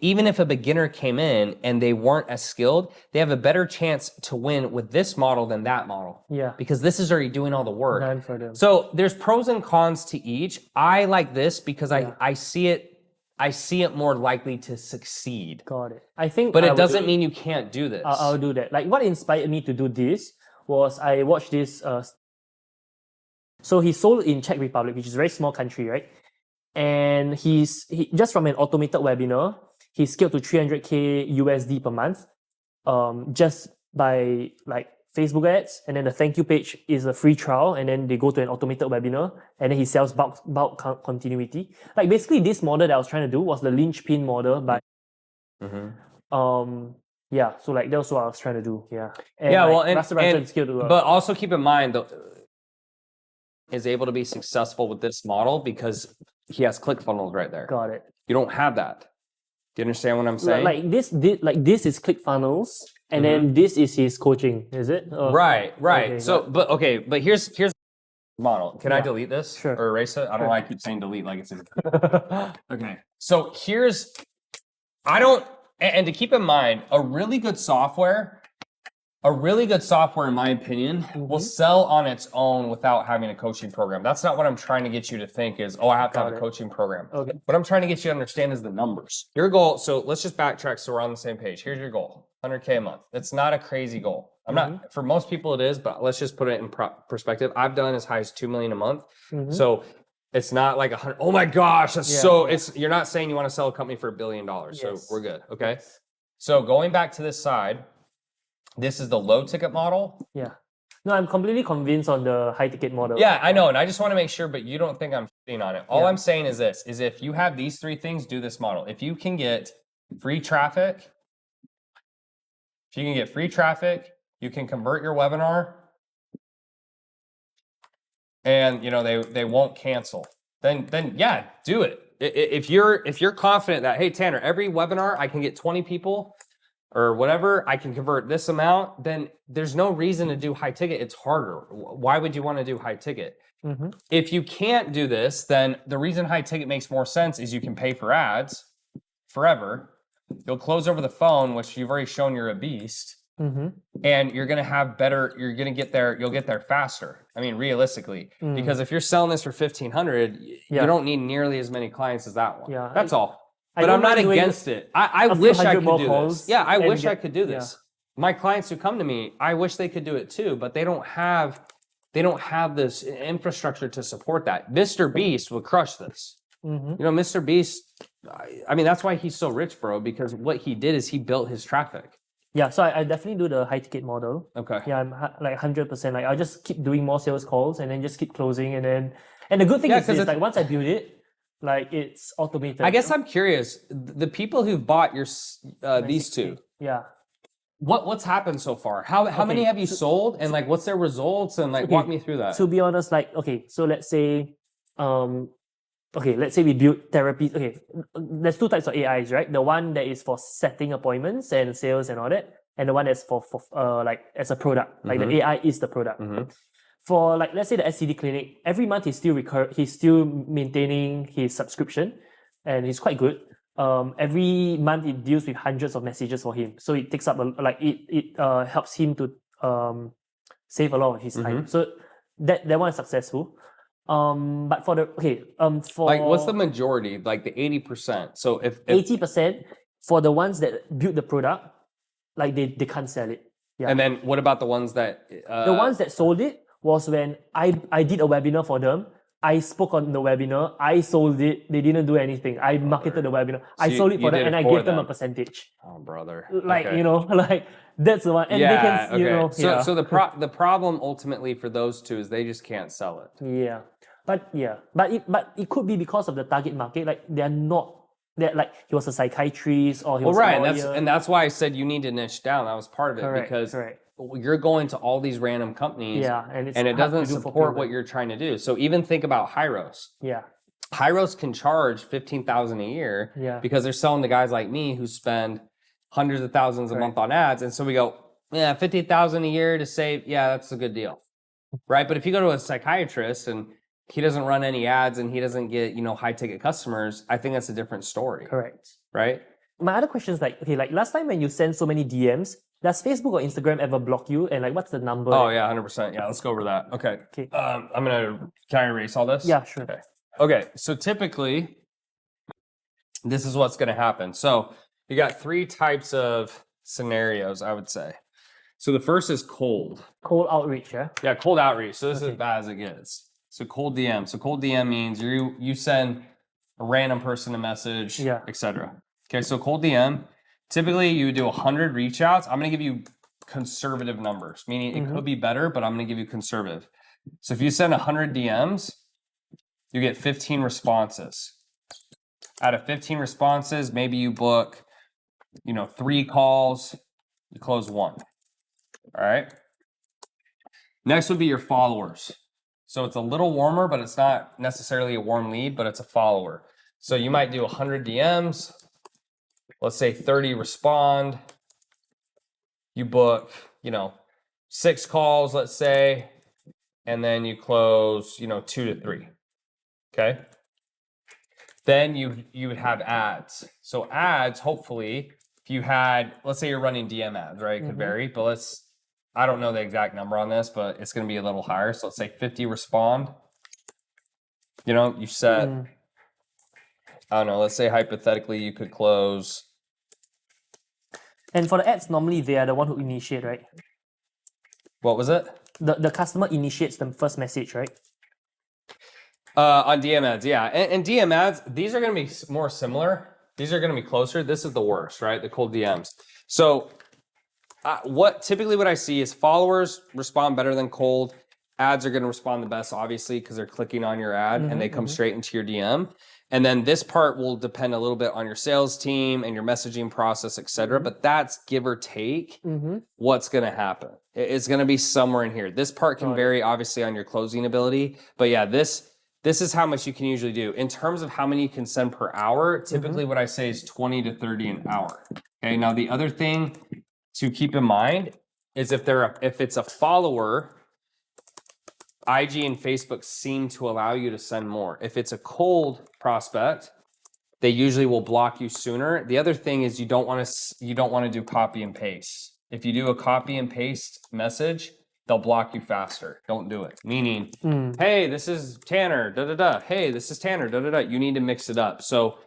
even if a beginner came in and they weren't as skilled, they have a better chance to win with this model than that model. Yeah. Because this is already doing all the work. Done for them. So there's pros and cons to each. I like this because I see it more likely to succeed. Got it. I think, But it doesn't mean you can't do this. I'll do that. Like what inspired me to do this was I watched this. So he sold in Czech Republic, which is a very small country, right? And he just from an automated webinar, he scaled to 300K USD per month, just by like Facebook ads, and then the thank you page is a free trial, and then they go to an automated webinar, and then he sells bulk continuity. Like basically, this model that I was trying to do was the linchpin model, but yeah, so like that was what I was trying to do. Yeah. And yeah, like, well, but also keep in mind though, is able to be successful with this model because he has ClickFunnels right there. got it. You don't have that. Do you understand what I'm saying? Like this is ClickFunnels, and then this is his coaching, is it? Right. Okay, So, but here's the model. Can I Yeah. delete this Sure. or erase it? I don't know why I keep saying delete like it's okay. So and to keep in mind, a really good software, in my opinion, will sell on its own without having a coaching program. That's not what I'm trying to get you to think is, I have to have a coaching program. Okay. What I'm trying to get you to understand is the numbers. Your goal, so let's just backtrack so we're on the same page. Here's your goal, 100K a month. It's not a crazy goal. I'm not, for most people it is, but let's just put it in perspective. I've done as high as 2 million a month. So It's not like 100. Oh my gosh, that's it's you're not saying you want to sell a company for $1 billion. So we're good. Okay. Yes. So going back to this side, this is the low ticket model. Yeah. No, I'm completely convinced on the high ticket model. Yeah, I know, and I just want to make sure, but you don't think I'm shitting on it. All Yeah. I'm saying is this: is if you have these three things, do this model. If you can get free traffic, you can convert your webinar, and they won't cancel. Then yeah, do it. If you're confident that, hey Tanner, every webinar I can get 20 people or whatever, I can convert this amount, then there's no reason to do high ticket. It's harder. Why would you want to do high ticket? Mm-hmm. If you can't do this, then the reason high ticket makes more sense is you can pay for ads forever. You'll close over the phone, which you've already shown you're a beast. Mm-hmm. And you're gonna have better. You're gonna get there. You'll get there faster. I mean, realistically, because if you're selling this for 1,500, you don't need nearly as many clients as that one. Yeah, that's all. But I'm not against it. I wish I could do this. Yeah, I wish I could do this. My clients who come to me, I wish they could do it too, but they don't have this infrastructure to support that. Mr. Beast would crush this. Mm-hmm. Mr. Beast. I mean, that's why he's so rich, bro. Because what he did is he built his traffic. Yeah, so I definitely do the high ticket model. Okay. Yeah, I'm like 100%. Like I'll just keep doing more sales calls and then just keep closing, and the good thing is this, like once I build it, like it's automated. I guess I'm curious. The people who've bought your these two. Yeah. What's happened so far? How many have you sold, and like what's their results, and like walk me through that. To be honest, like so let's say, let's say we build therapies. Okay, there's two types of AIs, right? The one that is for setting appointments and sales and all that, and the one that's for like as a product. Like the AI is the product. Mm-hmm. For like let's say the SCD clinic, every month he's still maintaining his subscription, and he's quite good. Every month it deals with hundreds of messages for him, so it takes up it helps him to save a lot of his time. So that one is successful. But for for like what's the majority? Like the 80%. So if 80% for the ones that build the product, like they can't sell it. Yeah. And then what about the ones that the ones that sold it was when I did a webinar for them. I spoke on the webinar. I sold it. They didn't do anything. I marketed the webinar. I sold it for them, and I gave them a percentage. Oh, brother! Like like that's the one. And they can, So the problem ultimately for those two is they just can't sell it. Yeah, but it could be because of the target market. Like they're like he was a psychiatrist or he was a lawyer. And that's why I said you need to niche down. That was part of it because you're going to all these random companies, and it doesn't support what you're trying to do. So even think about Hyros. Yeah, Hyros can charge $15,000 a year because they're selling to guys like me who spend hundreds of thousands a month on ads, and so we go, yeah, $50,000 a year to save, yeah, that's a good deal, right? But if you go to a psychiatrist and he doesn't run any ads and he doesn't get high ticket customers, I think that's a different story. Correct. Right. My other question is like, okay, like last time when you send so many DMs, does Facebook or Instagram ever block you? And like, what's the number? Oh yeah, 100%. Yeah, let's go over that. Okay. Can I erase all this? Yeah, sure. Okay. So typically, this is what's going to happen. So you got three types of scenarios, I would say. So the first is cold. Cold outreach, yeah? Yeah, cold outreach. So this is as bad as it gets. So cold DM. So cold DM means you send a random person a message, etc. Okay, so cold DM. Typically, you do 100 reach outs. I'm going to give you conservative numbers, meaning it could be better, but I'm going to give you conservative. So if you send 100 DMs, you get 15 responses. Out of 15 responses, maybe you book, 3 calls, you close 1. All right. Next would be your followers. So it's a little warmer, but it's not necessarily a warm lead, but it's a follower. So you might do 100 DMs. Let's say 30 respond. You book, 6 calls, let's say, and then you close, 2 to 3. Okay. Then you would have ads. So ads, hopefully, if you had, let's say you're running DM ads, right? It could vary, but I don't know the exact number on this, but it's going to be a little higher. So let's say 50 respond. You set, I don't know, let's say hypothetically you could close. And for the ads, normally they are the one who initiate, right? What was it? The customer initiates the first message, right? On DM ads, yeah. And DM ads, these are going to be more similar. These are going to be closer. This is the worst, right? The cold DMs. So what I see is followers respond better than cold. Ads are going to respond the best, obviously, because they're clicking on your ad and they come straight into your DM. And then this part will depend a little bit on your sales team and your messaging process, et cetera. But that's give or take what's going to happen. It's going to be somewhere in here. This part can vary, obviously, on your closing ability. But yeah, this is how much you can usually do. In terms of how many you can send per hour, typically what I say is 20 to 30 an hour. Okay, now the other thing to keep in mind is if it's a follower, IG and Facebook seem to allow you to send more. If it's a cold prospect, they usually will block you sooner. The other thing is you don't want to do copy and paste. If you do a copy and paste message, they'll block you faster. Don't do it. Meaning, hey, this is Tanner, da da da. Hey, this is Tanner, da da da. You need to mix it up. So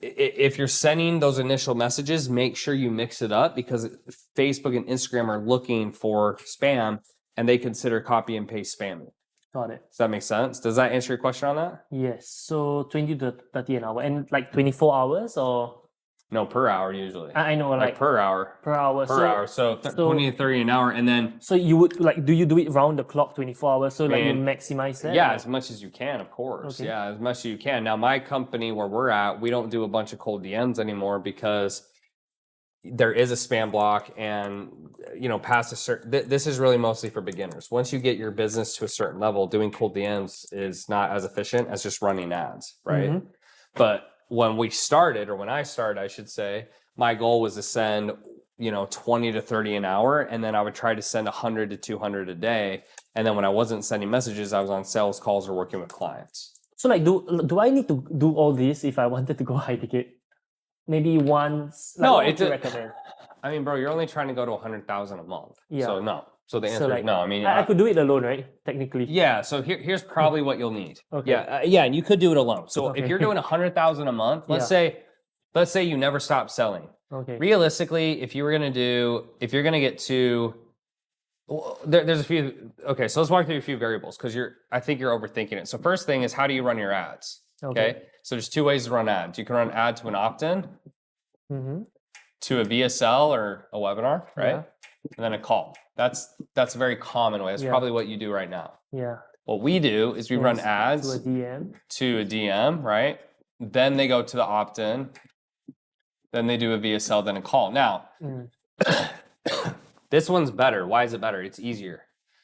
if you're sending those initial messages, make sure you mix it up because Facebook and Instagram are looking for spam and they consider copy and paste spamming. Got it. Does that make sense? Does that answer your question on that? Yes. So 20 to 30 an hour. And like 24 hours or? No, per hour usually. I know, like per hour. Per hour. Per hour. So 20 to 30 an hour. And then. So you would do you do it round the clock 24 hours? So like you maximize that? Yeah, as much as you can, of course. Okay. Yeah, as much as you can. Now, my company where we're at, we don't do a bunch of cold DMs anymore because there is a spam block and, past a certain, this is really mostly for beginners. Once you get your business to a certain level, doing cold DMs is not as efficient as just running ads, right? But when I started, I should say, my goal was to send, 20 to 30 an hour. And then I would try to send 100 to 200 a day. And then when I wasn't sending messages, I was on sales calls or working with clients. So like, do I need to do all this if I wanted to go high ticket? Maybe once. No, what would you recommend? I mean, bro, you're only trying to go to 100,000 a month. Yeah. So no. So the answer is no. I mean, I could do it alone, right? Technically. Yeah. So here's probably what you'll need. Okay. Yeah. Yeah, and you could do it alone. So if you're doing 100,000 a month, let's say you never stop selling. Okay. Realistically, if you're gonna get to, there's a few. Okay, so let's walk through a few variables because I think you're overthinking it. So first thing is how do you run your ads? Okay. So there's two ways to run ads. You can run ad to an opt-in, to a VSL or a webinar, right? Yeah. And then a call. That's a very common way. That's probably what you do right now. Yeah. What we do is we run ads to a DM, right? Then they go to the opt-in. Then they do a VSL, then a call. Now, this one's better. Why is it better? It's easier.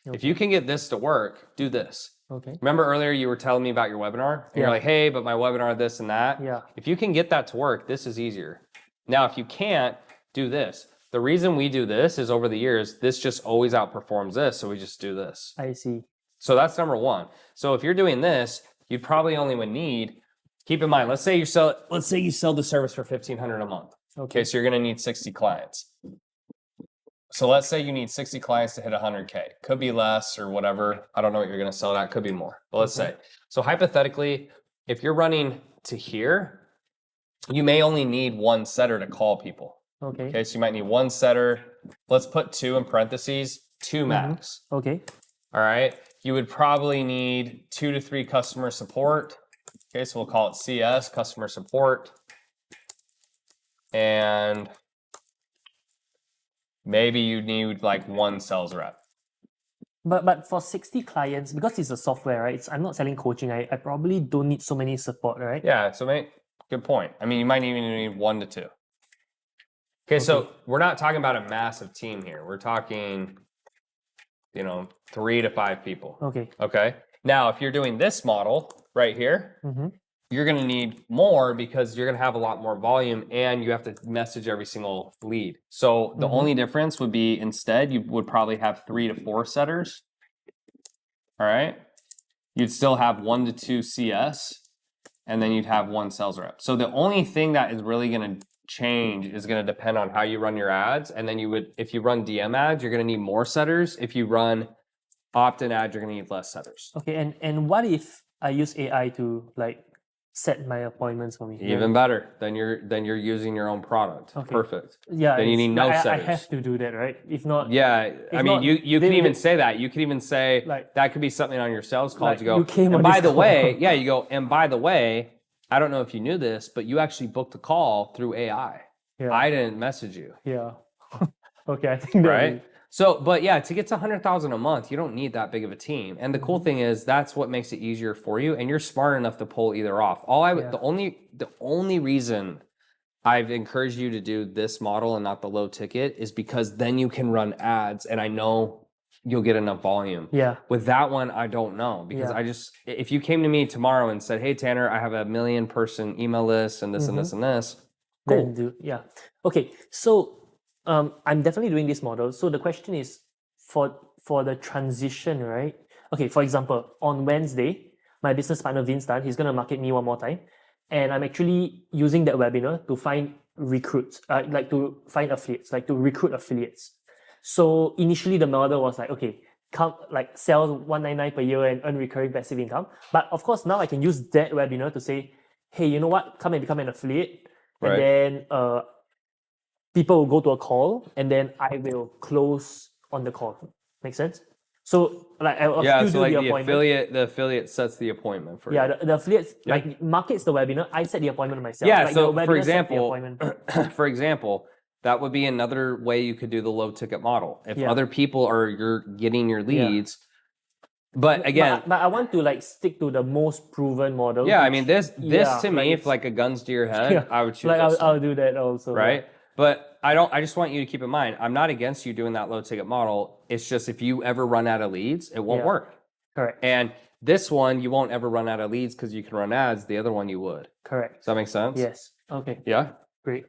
Okay. If you can get this to work, do this. Okay. Remember earlier you were telling me about your webinar? And you're like, hey, but my webinar, this and that. Yeah. If you can get that to work, this is easier. Now, if you can't, do this. The reason we do this is over the years, this just always outperforms this. So we just do this. I see. So that's number one. So if you're doing this, you probably only would need, keep in mind, let's say you sell the service for $1,500 a month. Okay. So you're going to need 60 clients. So let's say you need 60 clients to hit 100K. Could be less or whatever. I don't know what you're going to sell at. Could be more. But let's say. So hypothetically, if you're running to here, you may only need one setter to call people. Okay. So you might need one setter. Let's put 2 in parentheses, 2 max. Okay. All right. You would probably need 2 to 3 customer support. Okay. So we'll call it CS, customer support. And maybe you need like 1 sales rep. But for 60 clients, because it's a software, right? I'm not selling coaching. I probably don't need so many support, right? Yeah, good point. I mean, you might even need 1 to 2. Okay, so we're not talking about a massive team here. We're talking, 3 to 5 people. Okay. Now, if you're doing this model right here, you're going to need more because you're going to have a lot more volume and you have to message every single lead. So the only difference would be instead you would probably have 3 to 4 setters. All right. You'd still have 1 to 2 CS and then you'd have 1 sales rep. So the only thing that is really going to change is going to depend on how you run your ads. And then if you run DM ads, you're going to need more setters. If you run opt-in ads, you're going to need less setters. Okay. And what if I use AI to set my appointments for me. Even better. Then you're using your own product. Okay. Perfect. Yeah. Then you need no I setters. have to do that, right? If not. Yeah. I mean, not, you can even say that. You can even say like, that could be something on your sales call like to go. you came And on by this the way, call. yeah, you go. And by the way, I don't know if you knew this, but you actually booked a call through AI. Yeah. I didn't message you. Yeah. Okay. I think that. Right. So, but yeah, to get to 100,000 a month, you don't need that big of a team. And the cool thing is that's what makes it easier for you. And you're smart enough to pull either off. The only reason I've encouraged you to do this model and not the low ticket is because then you can run ads and I know you'll get enough volume. Yeah. With that one, I don't know because if you came to me tomorrow and said, hey, Tanner, I have a 1 million person email list and this and this and this. Cool. Okay. So, I'm definitely doing this model. So the question is for the transition, right? Okay, for example, on Wednesday, my business partner Vince Tan, he's gonna market me one more time. And I'm actually using that webinar to find recruits, like to find affiliates, like to recruit affiliates. So initially the model was like, okay, come like sell 199 per year and earn recurring passive income. But of course now I can use that webinar to say, hey, you know what? Come and become an affiliate. Right. And then people will go to a call and then I will close on the call. Make sense? So like I'll still do the appointment. The affiliate sets the appointment for you. Yeah, the affiliates like markets the webinar. I set the appointment myself. Yeah, like so for example, that would be another way you could do the low ticket model. If other people you're getting your leads. But again, but I want to like stick to the most proven model. Yeah, I mean this to me, if like a guns to your head, I would choose. Like I'll do that also. Right. But I just want you to keep in mind, I'm not against you doing that low ticket model. It's just if you ever run out of leads, it won't work. Correct. And this one, you won't ever run out of leads because you can run ads. The other one, you would. Correct. Does that make sense? Yes. Okay. Yeah. Great.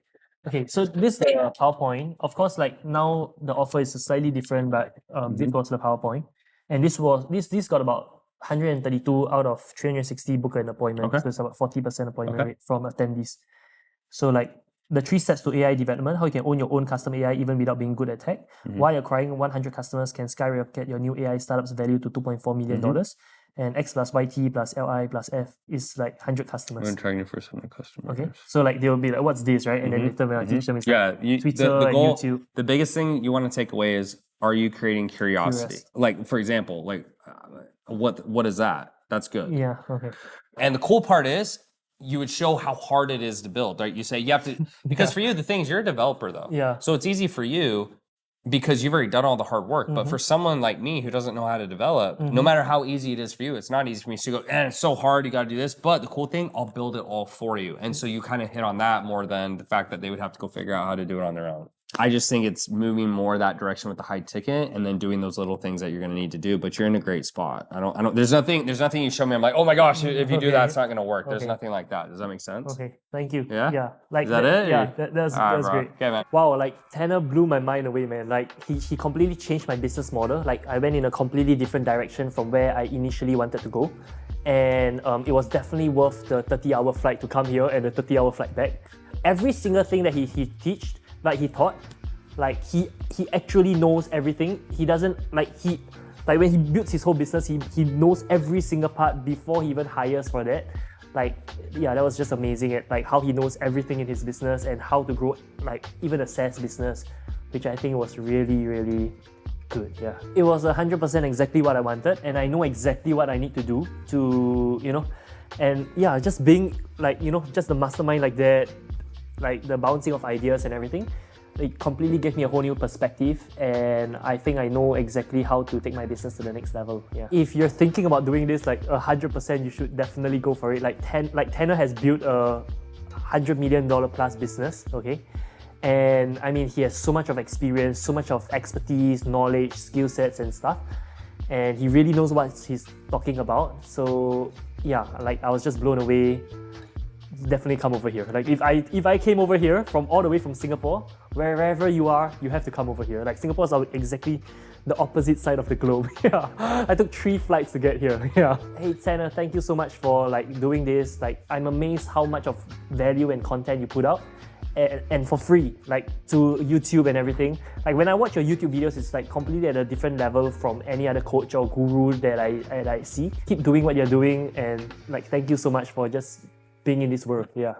Okay, so this PowerPoint, of course, like now the offer is slightly different, but this was the PowerPoint. And this got about 132 out of 360 book an appointment. Okay. So it's about 40% appointment rate from attendees. So like the 3 steps to AI development, how you can own your own custom AI even without being good at tech. Why acquiring 100 customers can skyrocket your new AI startup's value to $2.4 million. And X plus YT plus LI plus F is like 100 customers. I'm trying your first 100 customers. Okay, so like they'll be like, what's this, right? And then later when I teach them, it's like Twitter the goal, and YouTube. The biggest thing you want to take away is, are you creating curiosity? Like, for example, like what is that? That's good. Yeah, okay. And the cool part is, you would show how hard it is to build, right? You say you have to, because for you, the thing is you're a developer though. Yeah. So it's easy for you because you've already done all the hard work. But for someone like me who doesn't know how to develop, no matter how easy it is for you, it's not easy for me. So you go, it's so hard, you got to do this. But the cool thing, I'll build it all for you. And so you kind of hit on that more than the fact that they would have to go figure out how to do it on their own. I just think it's moving more that direction with the high ticket and then doing those little things that you're going to need to do, but you're in a great spot. There's nothing you show me. I'm like, oh my gosh, if you do that, it's not going to work. There's nothing like that. Does that make sense? Okay. Thank you. Yeah. Yeah. Like is that it? Yeah. That's great. Okay, man. Wow. Like Tanner blew my mind away, man. Like he completely changed my business model. Like I went in a completely different direction from where I initially wanted to go. And it was definitely worth the 30-hour flight to come here and the 30-hour flight back. Every single thing that he taught, like he actually knows everything. He doesn't like when he builds his whole business, he knows every single part before he even hires for that. Like that was just amazing at like how he knows everything in his business and how to grow like even a SaaS business, which I think was really, really good. Yeah. It was 100% exactly what I wanted, and I know exactly what I need to do to, and just being like, just the mastermind like that, like the bouncing of ideas and everything. It completely gave me a whole new perspective, and I think I know exactly how to take my business to the next level. Yeah. If you're thinking about doing this, like 100%, you should definitely go for it. Like Tanner has built a $100 million plus business, okay? And I mean, he has so much of experience, so much of expertise, knowledge, skill sets and stuff. And he really knows what he's talking about. So yeah, like I was just blown away. Definitely come over here. Like if I came over here from all the way from Singapore, wherever you are, you have to come over here. Like Singapore is exactly the opposite side of the globe. Yeah, I took 3 flights to get here. Yeah. Hey Tanner, thank you so much for like doing this. Like I'm amazed how much of value and content you put out, and for free, like to YouTube and everything. Like when I watch your YouTube videos, it's like completely at a different level from any other coach or guru that I see. Keep doing what you're doing, and like thank you so much for just being in this world. Yeah.